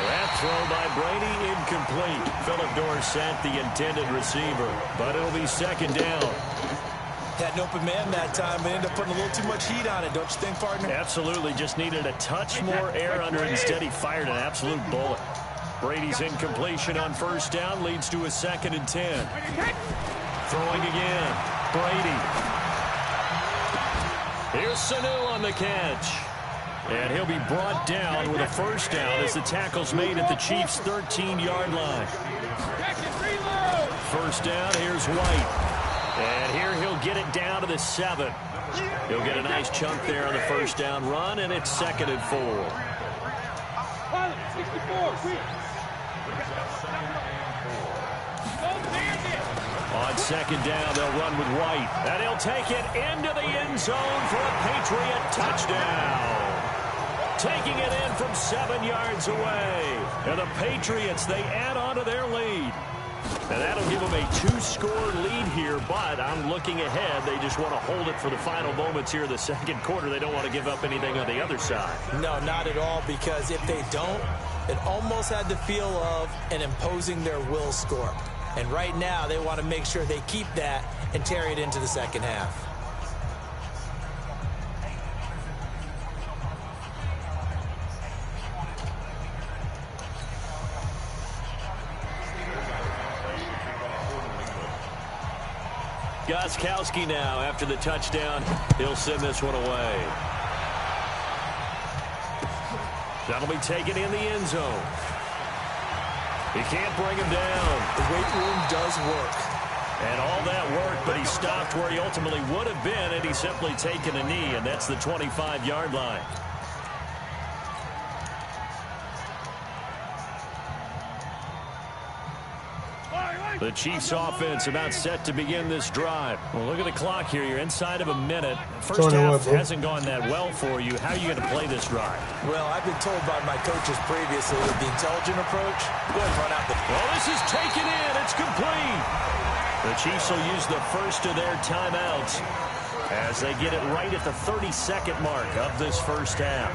That throw by Brady, incomplete. Philip Dorsett, the intended receiver, but it'll be 2nd down. Had an open man that time, but ended up putting a little too much heat on it, don't you think, partner? Absolutely, just needed a touch more air under it. Instead, he fired an absolute bullet. Brady's incompletion on 1st down leads to a 2nd and 10. Throwing again, Brady. Here's Sanu on the catch. And he'll be brought down with a 1st down as the tackle's made at the Chiefs' 13-yard line. 1st down, here's White. And here he'll get it down to the 7. He'll get a nice chunk there on the 1st down run, and it's 2nd and 4. On 2nd down, they'll run with White. And he'll take it into the end zone for a Patriot touchdown. Taking it in from 7 yards away. And the Patriots, they add on to their lead. And that'll give them a 2-score lead here, but I'm looking ahead. They just want to hold it for the final moments here in the 2nd quarter. They don't want to give up anything on the other side. No, not at all, because if they don't, it almost had the feel of an imposing their will score. And right now, they want to make sure they keep that and carry it into the 2nd half. Gostkowski now after the touchdown. He'll send this one away. That'll be taken in the end zone. He can't bring him down. The weight room does work. And all that work, but he stopped where he ultimately would have been had he simply taken a knee, and that's the 25-yard line. The Chiefs offense about set to begin this drive. Well, look at the clock here. You're inside of a minute. First half hasn't gone that well for you. How are you going to play this drive? Well, I've been told by my coaches previously with the intelligent approach, go ahead and run out the... Well, this is taken in. It's complete. The Chiefs will use the first of their timeouts as they get it right at the 32nd mark of this first half.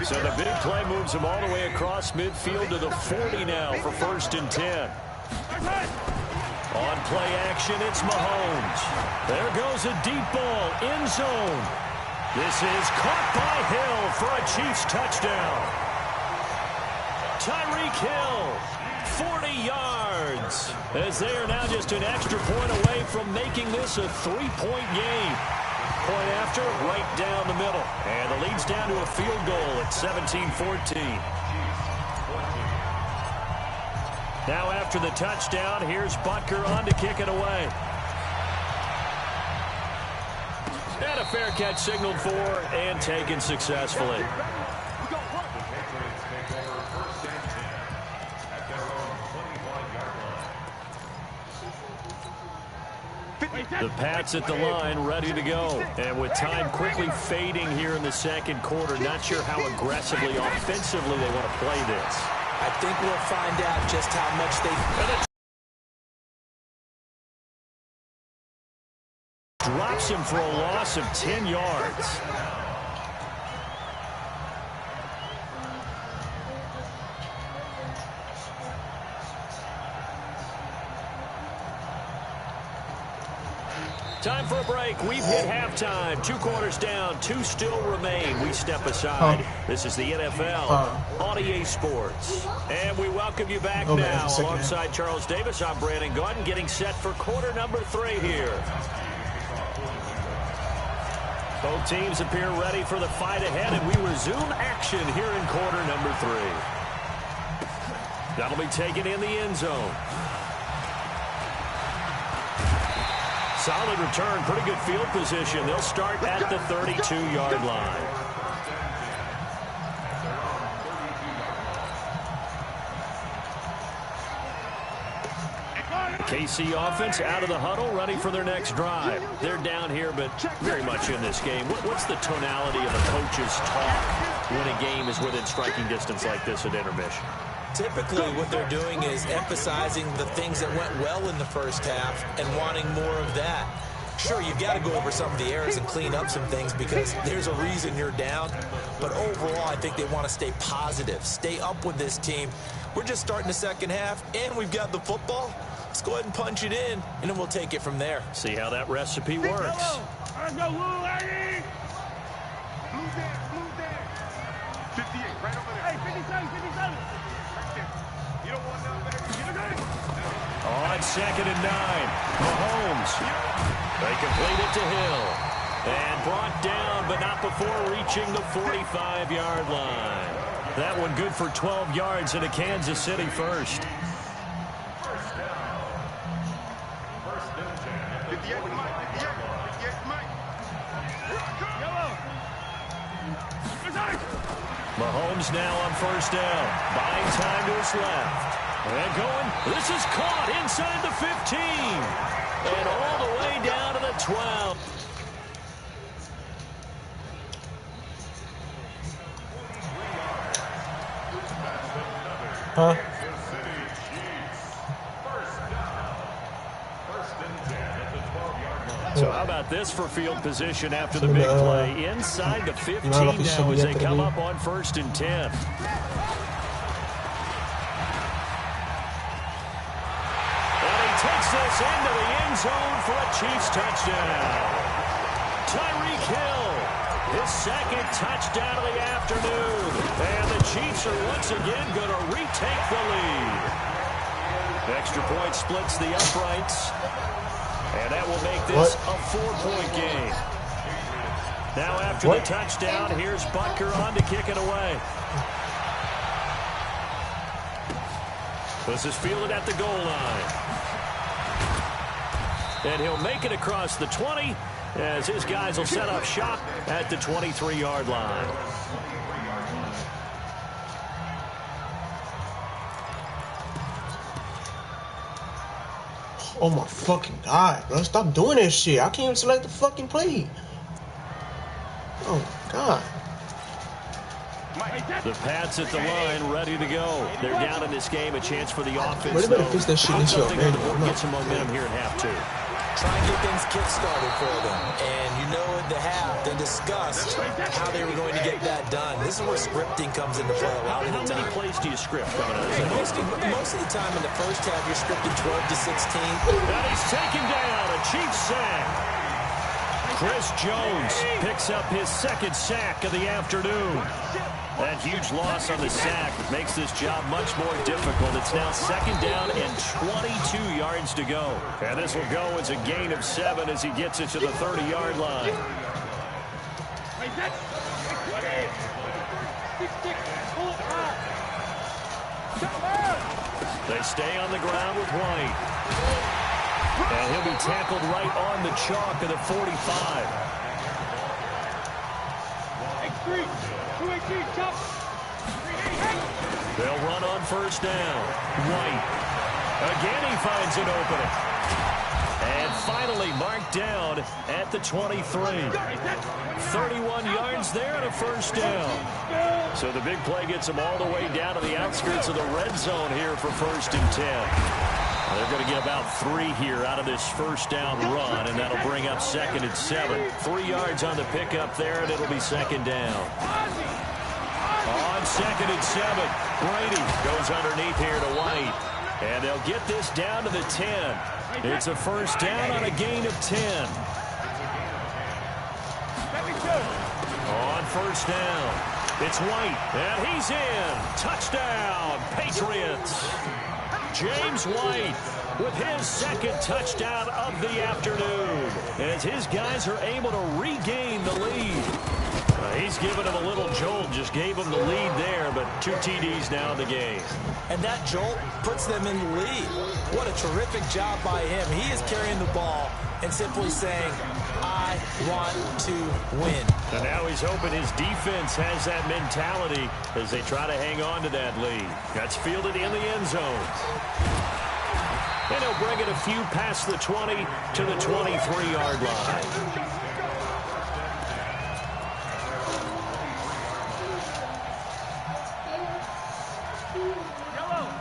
So the big play moves them all the way across midfield to the 40 now for 1st and 10. On play action, it's Mahomes. There goes a deep ball, end zone. This is caught by Hill for a Chiefs touchdown. Tyreek Hill, 40 yards, as they are now just an extra point away from making this a 3-point game. Point after, right down the middle. And the lead's down to a field goal at 17-14. Now after the touchdown, here's Butker on to kick it away. And a fair catch signaled for and taken successfully. The Pats at the line, ready to go. And with time quickly fading here in the second quarter, not sure how aggressively, offensively they want to play this. I think we'll find out just how much they... Drops him for a loss of 10 yards. Time for a break. We've hit halftime. 2 quarters down. 2 still remain. We step aside. This is the NFL on EA Sports. And we welcome you back now. Alongside Charles Davis, I'm Brandon Gordon, getting set for quarter number 3 here. Both teams appear ready for the fight ahead, and we resume action here in quarter number 3. That'll be taken in the end zone. Solid return, pretty good field position. They'll start at the 32-yard line. KC offense out of the huddle, ready for their next drive. They're down here, but very much in this game. What's the tonality of a coach's talk when a game is within striking distance like this at intermission? Typically, what they're doing is emphasizing the things that went well in the first half and wanting more of that. Sure, you've got to go over some of the errors and clean up some things because there's a reason you're down. But overall, I think they want to stay positive, stay up with this team. We're just starting the second half, and we've got the football. Let's go ahead and punch it in, and then we'll take it from there. See how that recipe works. Let's go, Lou, lady! Blue there. 58, right over there. Hey, 57, 57. You don't want none, baby. On 2nd and 9, Mahomes. They complete it to Hill. And brought down, but not before reaching the 45-yard line. That one good for 12 yards into Kansas City first. Mahomes now on 1st down. Buying time to his left. And going. This is caught inside the 15. And all the way down to the 12. Huh? So how about this for field position after the big play? Inside the 15 now as they come up on 1st and 10. And he takes this into the end zone for a Chiefs touchdown. Tyreek Hill, his 2nd touchdown of the afternoon. And the Chiefs are once again going to retake the lead. Extra point splits the uprights. And that will make this a 4-point game. Now after the touchdown, here's Butker on to kick it away. This is fielded at the goal line. And he'll make it across the 20 as his guys will set up shop at the 23-yard line. Oh my fucking God, bro. Stop doing that shit. I can't even select the fucking play. Oh my God. The Pats at the line, ready to go. They're down in this game, a chance for the offense. Wait a minute, fix that shit this year, man. Get some momentum here at half 2. Try and get things kick-started for them. And you know at the half, they discussed how they were going to get that done. This is where scripting comes into play a lot of the time. How many plays do you script coming out of that? Most of the time in the first half, you're scripting 12 to 16. And he's taken down, a Chiefs sack. Chris Jones picks up his second sack of the afternoon. That huge loss on the sack makes this job much more difficult. It's now 2nd down and 22 yards to go. And this will go as a gain of 7 as he gets it to the 30-yard line. They stay on the ground with White. And he'll be tackled right on the chalk of the 45. They'll run on first down. White. Again, he finds an opening. And finally marked down at the 23. 31 yards there and a first down. So the big play gets them all the way down to the outskirts of the red zone here for 1st and 10. They're going to get about 3 here out of this first down run, and that'll bring up 2nd and 7. 3 yards on the pickup there, and it'll be 2nd down. On 2nd and 7, Brady goes underneath here to White, and they'll get this down to the 10. It's a first down on a gain of 10. On first down, it's White, and he's in. Touchdown, Patriots. James White with his 2nd touchdown of the afternoon as his guys are able to regain the lead. He's given him a little jolt, just gave him the lead there, but 2 TDs now in the game. And that jolt puts them in the lead. What a terrific job by him. He is carrying the ball and simply saying, I want to win. And now he's hoping his defense has that mentality as they try to hang on to that lead. That's fielded in the end zone. And he'll bring it a few past the 20 to the 23-yard line.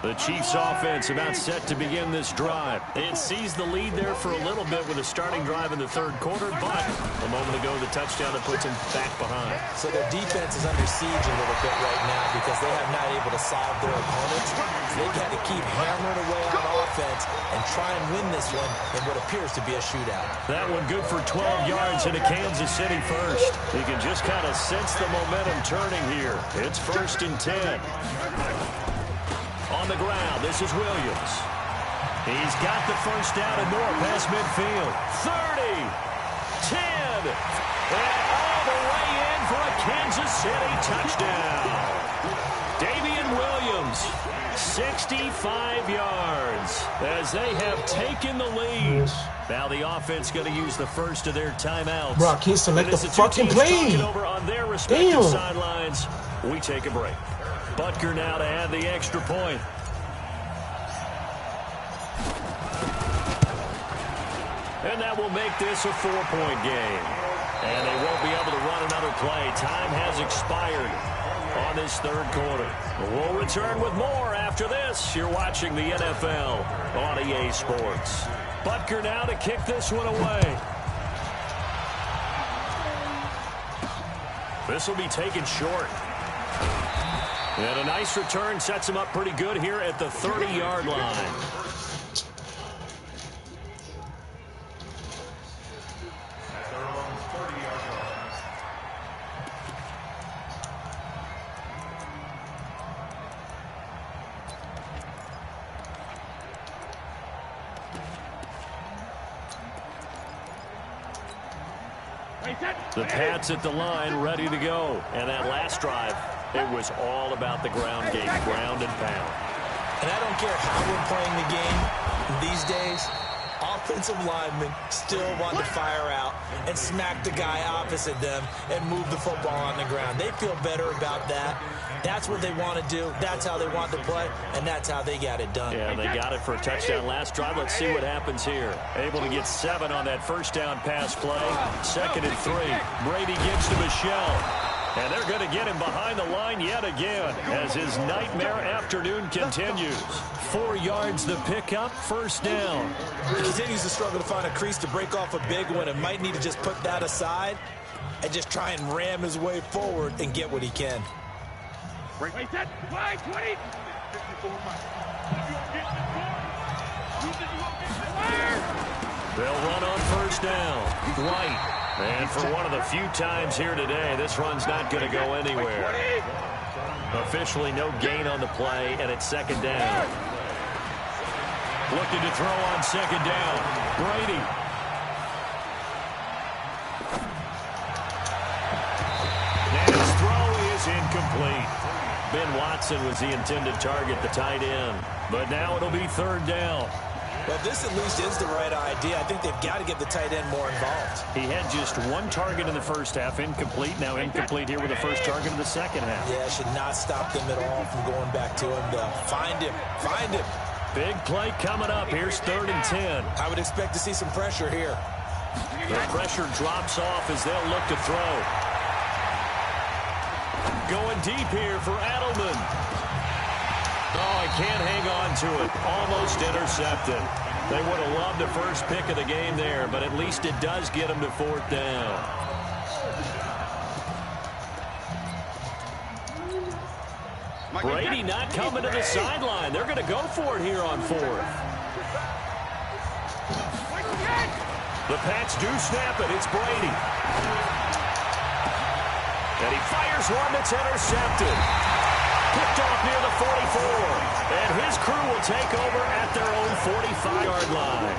The Chiefs offense about set to begin this drive. It seized the lead there for a little bit with a starting drive in the 3rd quarter, but a moment ago the touchdown that puts them back behind. So their defense is under siege a little bit right now because they have not able to solve their opponents. So they've had to keep hammering away on offense and try and win this one in what appears to be a shootout. That one good for 12 yards into Kansas City first. You can just kind of sense the momentum turning here. It's 1st and 10. On the ground, this is Williams. He's got the first down and more past midfield. 30, 10, and all the way in for a Kansas City touchdown. Damian Williams, 65 yards as they have taken the lead. Now the offense going to use the first of their timeouts. Bro, I can't select the fucking play. Over on their respective sidelines. We take a break. Butker now to add the extra point. And that will make this a 4-point game. And they won't be able to run another play. Time has expired on this 3rd quarter. We'll return with more after this. You're watching the NFL on EA Sports. Butker now to kick this one away. This will be taken short. And a nice return sets him up pretty good here at the 30-yard line. The Pats at the line, ready to go. And that last drive, it was all about the ground game, ground and pound. And I don't care how we're playing the game these days, offensive linemen still want to fire out and smack the guy opposite them and move the football on the ground. They feel better about that. That's what they want to do. That's how they want to play, and that's how they got it done. Yeah, they got it for a touchdown last drive. Let's see what happens here. Able to get 7 on that first down pass play. 2nd and 3. Brady gives to Michelle. And they're going to get him behind the line yet again as his nightmare afternoon continues. 4 yards the pickup, first down. He continues to struggle to find a crease to break off a big one and might need to just put that aside and just try and ram his way forward and get what he can. Wait, set, wide, 20. They'll run on first down. White. And for one of the few times here today, this run's not going to go anywhere. Officially no gain on the play, and it's 2nd down. Looking to throw on 2nd down. Brady. And his throw is incomplete. Ben Watson was the intended target, the tight end. But now it'll be 3rd down. Well, this at least is the right idea. I think they've got to get the tight end more involved. He had just 1 target in the first half, incomplete. Now incomplete here with the first target in the second half. Yeah, should not stop them at all from going back to him. Find him. Find him. Big play coming up. Here's 3rd and 10. I would expect to see some pressure here. The pressure drops off as they'll look to throw. Going deep here for Adelman. Oh, he can't hang on to it. Almost intercepted. They would have loved the first pick of the game there, but at least it does get them to 4th down. Brady not coming to the sideline. They're going to go for it here on 4th. The Pats do snap it. It's Brady. And he fires one that's intercepted. Picked off near the 44. And his crew will take over at their own 45-yard line.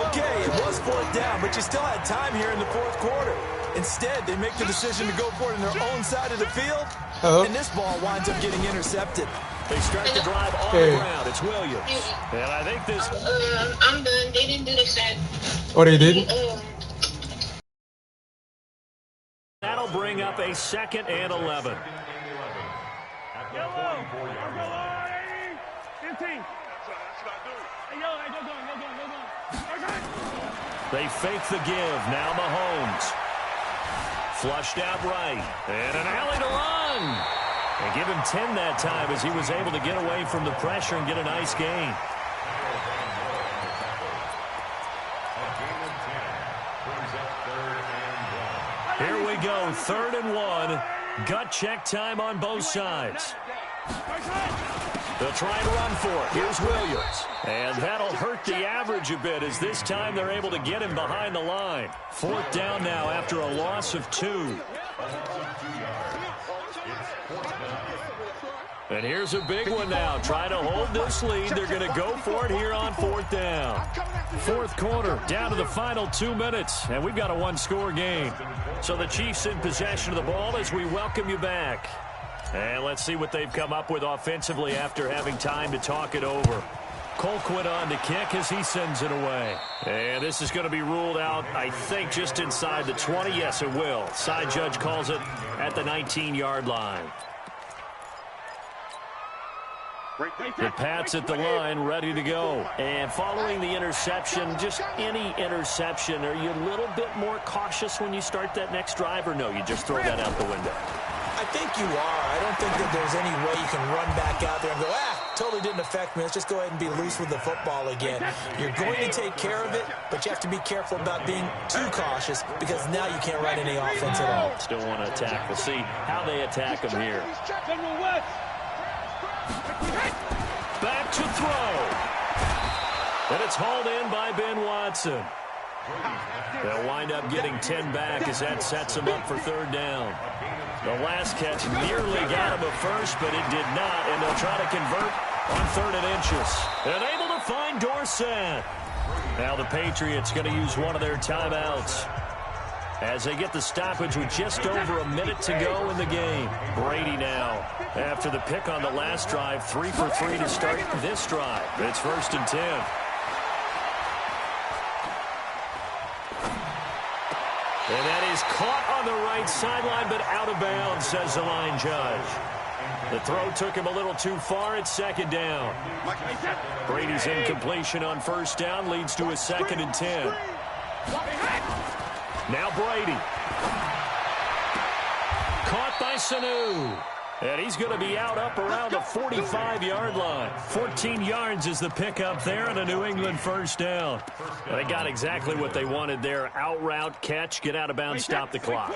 Okay, it was 4th down, but you still had time here in the 4th quarter. Instead, they make the decision to go for it on their own side of the field, and this ball winds up getting intercepted. They start the drive on the ground. It's Williams. And I think this... I'm done. They didn't do the set. Oh, they didn't? That'll bring up a 2nd and 11. They fake the give. Now Mahomes. Flushed out right. And an alley to run. They give him 10 that time as he was able to get away from the pressure and get a nice gain. Here we go, 3rd and 1. Gut check time on both sides. They'll try and run for it. Here's Williams. And that'll hurt the average a bit as this time they're able to get him behind the line. 4th down now after a loss of 2. And here's a big one now. Trying to hold this lead. They're going to go for it here on 4th down. 4th quarter, down to the final 2 minutes. And we've got a 1-score game. So the Chiefs in possession of the ball as we welcome you back. And let's see what they've come up with offensively after having time to talk it over. Colquitt on to kick as he sends it away. And this is going to be ruled out, I think, just inside the 20. Yes, it will. Side judge calls it at the 19-yard line. The Pats at the line, ready to go. And following the interception, just any interception, are you a little bit more cautious when you start that next drive, or no, you just throw that out the window? I think you are. I don't think that there's any way you can run back out there and go, totally didn't affect me. Let's just go ahead and be loose with the football again. You're going to take care of it, but you have to be careful about being too cautious because now you can't run any offense at all. Still want to attack. We'll see how they attack them here. Back to throw. And it's hauled in by Ben Watson. They'll wind up getting 10 back as that sets them up for 3rd down. The last catch nearly got him a first, but it did not, and they'll try to convert on 3rd and inches. And able to find Dorsett. Now the Patriots going to use one of their timeouts as they get the stoppage with just over a minute to go in the game. Brady now, after the pick on the last drive, 3 for 3 to start this drive. It's 1st and 10. And that is caught on the right sideline, but out of bounds, says the line judge. The throw took him a little too far. It's 2nd down. Brady's incompletion on 1st down leads to a 2nd and 10. Now Brady. Caught by Sanu. And he's going to be out up around the 45-yard line. 14 yards is the pickup there and a New England 1st down. They got exactly what they wanted there. Out route, catch, get out of bounds, stop the clock.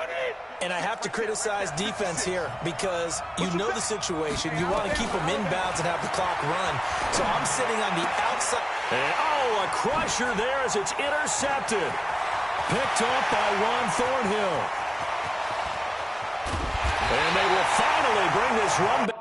And I have to criticize defense here because you know the situation. You want to keep them inbounds and have the clock run. So I'm sitting on the outside. And, a crusher there as it's intercepted. Picked up by Juan Thornhill. And they will finally bring this run back.